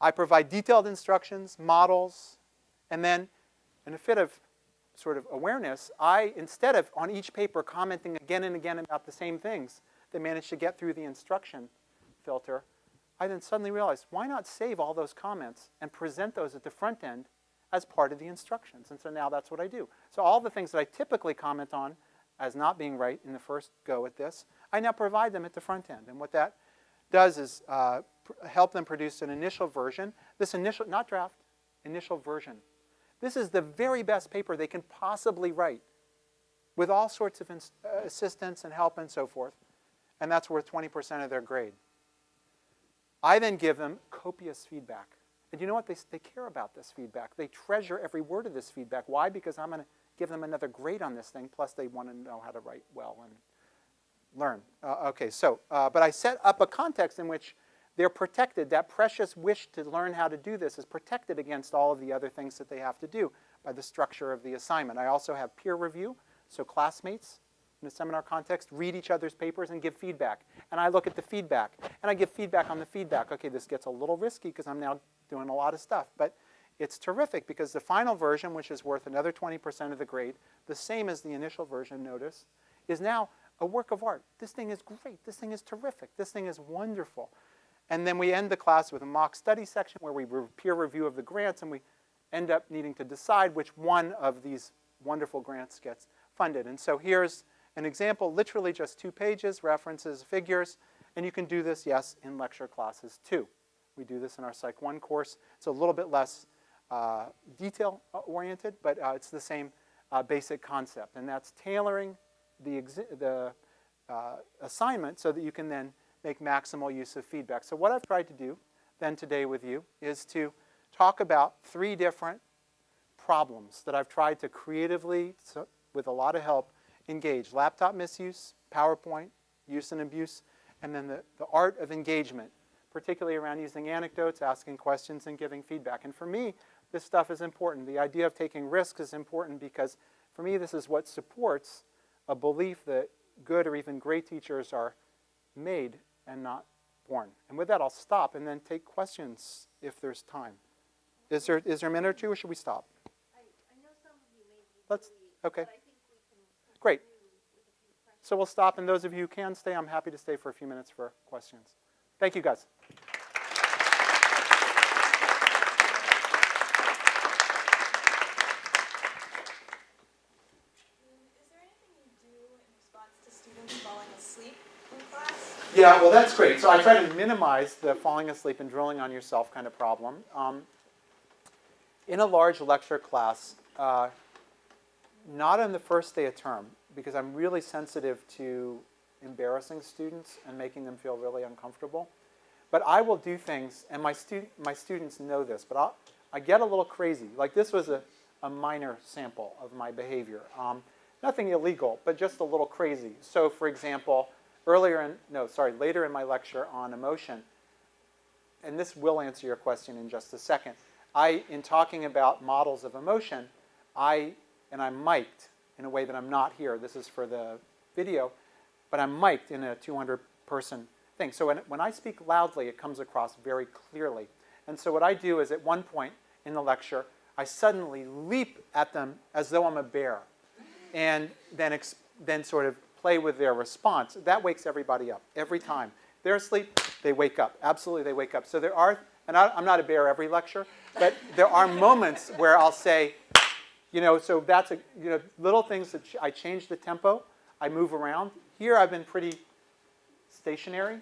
I provide detailed instructions, models, and then in a fit of sort of awareness, I, instead of on each paper commenting again and again about the same things, they managed to get through the instruction filter, I then suddenly realized, why not save all those comments and present those at the front end as part of the instructions? And so now that's what I do. So all the things that I typically comment on as not being right in the first go at this, I now provide them at the front end. And what that does is help them produce an initial version. This initial, not draft, initial version. This is the very best paper they can possibly write with all sorts of assistance and help and so forth. And that's worth 20% of their grade. I then give them copious feedback. And you know what? They care about this feedback. They treasure every word of this feedback. Why? Because I'm going to give them another grade on this thing, plus they want to know how to write well and learn. Okay, so, but I set up a context in which they're protected. That precious wish to learn how to do this is protected against all of the other things that they have to do by the structure of the assignment. I also have peer review, so classmates in a seminar context read each other's papers and give feedback. And I look at the feedback, and I give feedback on the feedback. Okay, this gets a little risky because I'm now doing a lot of stuff, but it's terrific because the final version, which is worth another 20% of the grade, the same as the initial version, notice, is now a work of art. This thing is great. This thing is terrific. This thing is wonderful. And then we end the class with a mock study section where we peer review of the grants, and we end up needing to decide which one of these wonderful grants gets funded. And so here's an example, literally just 2 pages, references, figures, and you can do this, yes, in lecture classes too. We do this in our Psych 1 course. It's a little bit less detail-oriented, but it's the same basic concept, and that's tailoring the assignment so that you can then make maximal use of feedback. So what I've tried to do then today with you is to talk about 3 different problems that I've tried to creatively, with a lot of help, engage. Laptop misuse, PowerPoint, use and abuse, and then the art of engagement, particularly around using anecdotes, asking questions, and giving feedback. And for me, this stuff is important. The idea of taking risks is important because for me, this is what supports a belief that good or even great teachers are made and not born. And with that, I'll stop and then take questions if there's time. Is there a minute or two, or should we stop? I know some of you may need Let's, to leave, okay. but I think we can Great. continue with a few questions. So we'll stop, and those of you who can stay, I'm happy to stay for a few minutes for questions. Thank you, guys. Is there anything you do in response to students falling asleep in class? Yeah, well, that's great. So I try to minimize the falling asleep and drilling on yourself kind of problem. In a large lecture class, not on the first day of term, because I'm really sensitive to embarrassing students and making them feel really uncomfortable. But I will do things, and my students know this, but I get a little crazy. Like this was a minor sample of my behavior. Nothing illegal, but just a little crazy. So for example, later in my lecture on emotion, and this will answer your question in just a second, in talking about models of emotion, I'm mic'd in a way that I'm not here. This is for the video, but I'm mic'd in a 200-person thing. So when I speak loudly, it comes across very clearly. And so what I do is at one point in the lecture, I suddenly leap at them as though I'm a bear, and then sort of play with their response. That wakes everybody up every time. They're asleep, they wake up. Absolutely, they wake up. So there are, and I'm not a bear every lecture, but there are moments where I'll say, so that's little things that I change the tempo, I move around. Here I've been pretty stationary,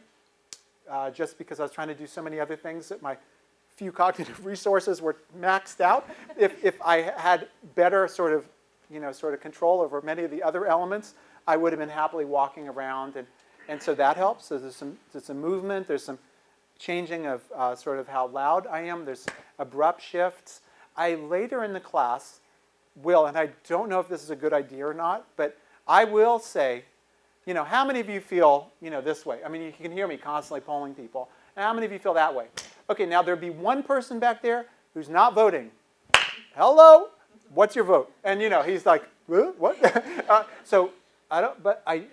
just because I was trying to do so many other things that my few cognitive resources were maxed out. If I had better sort of control over many of the other elements, I would have been happily walking around, and so that helps. So there's some movement, there's some changing of sort of how loud I am, there's abrupt shifts. I later in the class will, and I don't know if this is a good idea or not, but I will say, how many of you feel, this way? I mean, you can hear me constantly polling people. And how many of you feel that way? Okay, now there'd be one person back there who's not voting. Hello? What's your vote? And, he's like, what? So I don't, but I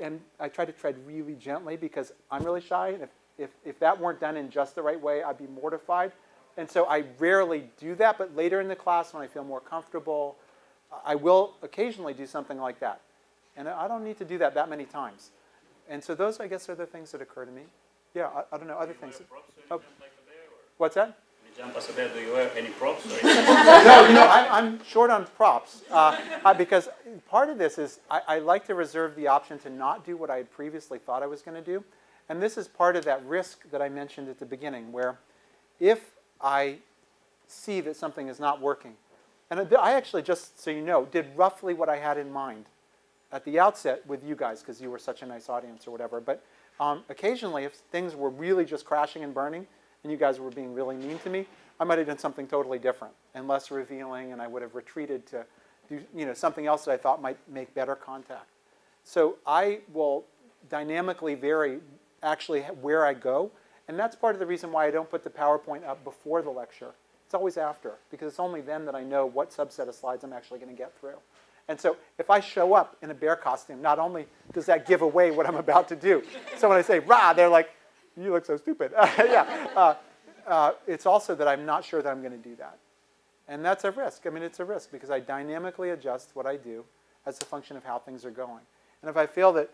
try to tread really gently because I'm really shy. And if that weren't done in just the right way, I'd be mortified. And so I rarely do that. But later in the class, when I feel more comfortable, I will occasionally do something like that. And I don't need to do that many times. And so those, I guess, are the things that occur to me. Yeah, I don't know, other things. What's that? You jump as a bear, do you wear any props? Or No, I'm short on props. Because part of this is I like to reserve the option to not do what I had previously thought I was going to do. And this is part of that risk that I mentioned at the beginning, where if I see that something is not working, and I actually, just so you know, did roughly what I had in mind at the outset with you guys, because you were such a nice audience or whatever. But occasionally, if things were really just crashing and burning, and you guys were being really mean to me, I might have done something totally different and less revealing, and I would have retreated to do something else that I thought might make better contact. So I will dynamically vary actually where I go, and that's part of the reason why I don't put the PowerPoint up before the lecture. It's always after, because it's only then that I know what subset of slides I'm actually going to get through. And so if I show up in a bear costume, not only does that give away what I'm about to do, so when I say, rah, they're like, you look so stupid. It's also that I'm not sure that I'm going to do that. And that's a risk. I mean, it's a risk because I dynamically adjust what I do as a function of how things are going. And if I feel that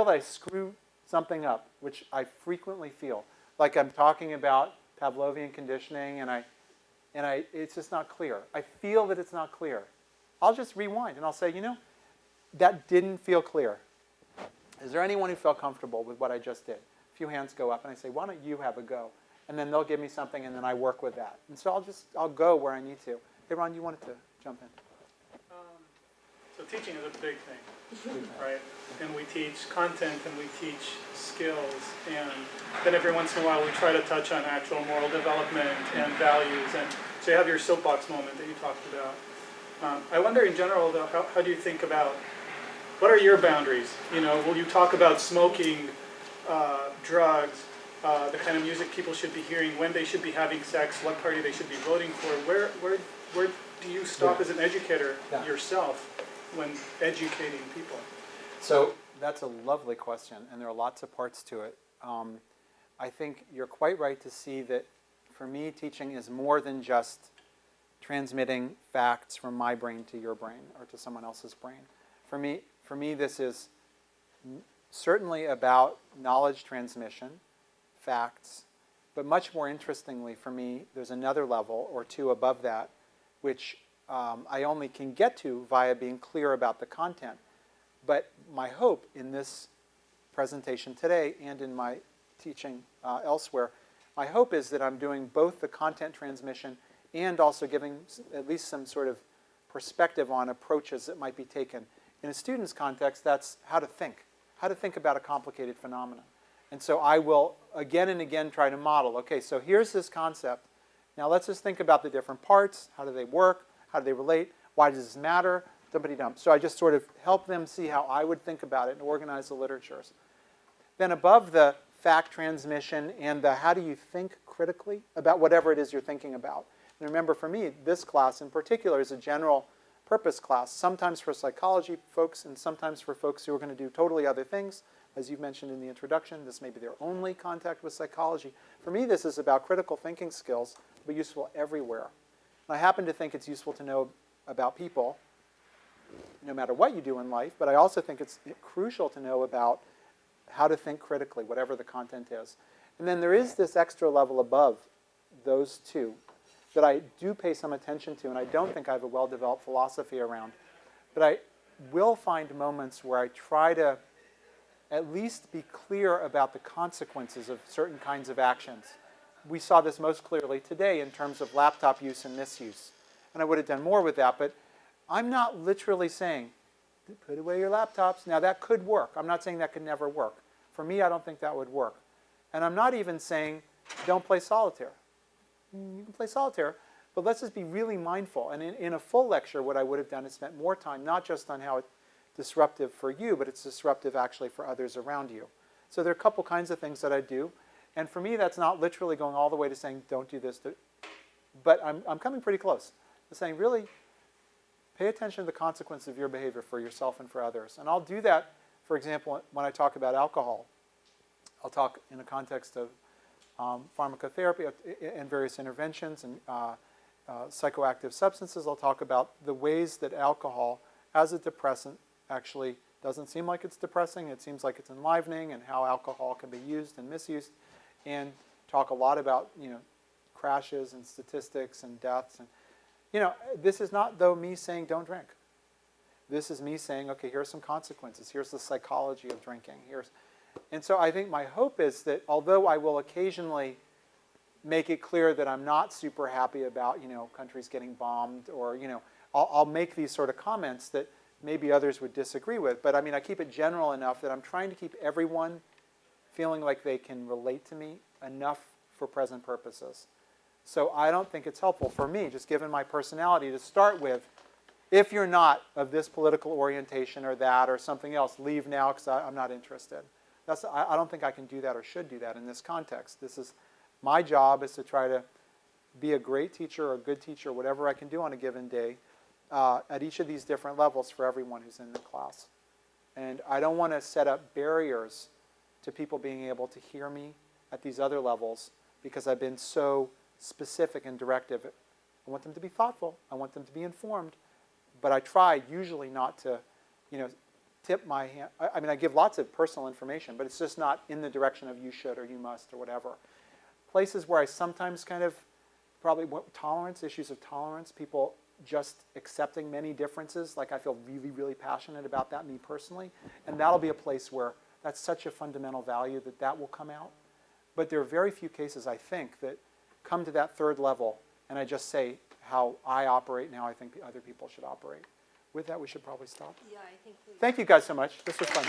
I screw something up, which I frequently feel, like I'm talking about Pavlovian conditioning and it's just not clear. I feel that it's not clear. I'll just rewind and I'll say, that didn't feel clear. Is there anyone who felt comfortable with what I just did? A few hands go up and I say, why don't you have a go? And then they'll give me something and then I work with that. And so I'll go where I need to. Hey, Ron, you wanted to jump in? So teaching is a big thing, right? And we teach content and we teach skills, and then every once in a while we try to touch on actual moral development and values. And so you have your soapbox moment that you talked about. I wonder in general though, how do you think about, what are your boundaries? You know, will you talk about smoking, drugs, the kind of music people should be hearing, when they should be having sex, what party they should be voting for? Where do you stop as an educator yourself when educating people? So that's a lovely question, and there are lots of parts to it. I think you're quite right to see that for me, teaching is more than just transmitting facts from my brain to your brain or to someone else's brain. For me, this is certainly about knowledge transmission, facts, but much more interestingly for me, there's another level or two above that, which I only can get to via being clear about the content. But my hope in this presentation today and in my teaching elsewhere, my hope is that I'm doing both the content transmission and also giving at least some sort of perspective on approaches that might be taken. In a student's context, that's how to think about a complicated phenomenon. And so I will again and again try to model, okay, so here's this concept. Now let's just think about the different parts. How do they work? How do they relate? Why does this matter? Dumpity-dump. So I just sort of help them see how I would think about it and organize the literatures. Then above the fact transmission and the how do you think critically about whatever it is you're thinking about. And remember, for me, this class in particular is a general purpose class, sometimes for psychology folks and sometimes for folks who are going to do totally other things. As you've mentioned in the introduction, this may be their only contact with psychology. For me, this is about critical thinking skills, but useful everywhere. And I happen to think it's useful to know about people, no matter what you do in life, but I also think it's crucial to know about how to think critically, whatever the content is. And then there is this extra level above those two that I do pay some attention to, and I don't think I have a well-developed philosophy around. But I will find moments where I try to at least be clear about the consequences of certain kinds of actions. We saw this most clearly today in terms of laptop use and misuse. And I would have done more with that, but I'm not literally saying, put away your laptops. Now that could work. I'm not saying that could never work. For me, I don't think that would work. And I'm not even saying, don't play solitaire. You can play solitaire, but let's just be really mindful. And in a full lecture, what I would have done is spent more time, not just on how it's disruptive for you, but it's disruptive actually for others around you. So there are a couple kinds of things that I do. And for me, that's not literally going all the way to saying, don't do this. But I'm coming pretty close to saying, really, pay attention to the consequences of your behavior for yourself and for others. And I'll do that, for example, when I talk about alcohol. I'll talk in the context of pharmacotherapy and various interventions and psychoactive substances. I'll talk about the ways that alcohol, as a depressant, actually doesn't seem like it's depressing. It seems like it's enlivening, and how alcohol can be used and misused. And talk a lot about, crashes and statistics and deaths. And this is not, though, me saying don't drink. This is me saying, okay, here's some consequences. Here's the psychology of drinking. And so I think my hope is that although I will occasionally make it clear that I'm not super happy about, countries getting bombed, or, I'll make these sort of comments that maybe others would disagree with. But I keep it general enough that I'm trying to keep everyone feeling like they can relate to me enough for present purposes. So I don't think it's helpful for me, just given my personality, to start with, if you're not of this political orientation or that or something else, leave now because I'm not interested. I don't think I can do that or should do that in this context. This is my job, is to try to be a great teacher or a good teacher, whatever I can do on a given day, at each of these different levels for everyone who's in the class. And I don't want to set up barriers to people being able to hear me at these other levels because I've been so specific and directive. I want them to be thoughtful. I want them to be informed. But I try usually not to, tip my hand. I give lots of personal information, but it's just not in the direction of you should or you must or whatever. Places where I sometimes kind of probably issues of tolerance, people just accepting many differences, like I feel really, really passionate about that, me personally. And that'll be a place where that's such a fundamental value that will come out. But there are very few cases, I think, that come to that third level and I just say how I operate and how I think other people should operate. with that, we should probably stop. Yeah, I think we. Thank you guys so much. This was fun.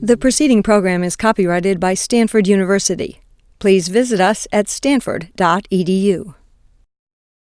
The preceding program is copyrighted by Stanford University. Please visit us at stanford.edu.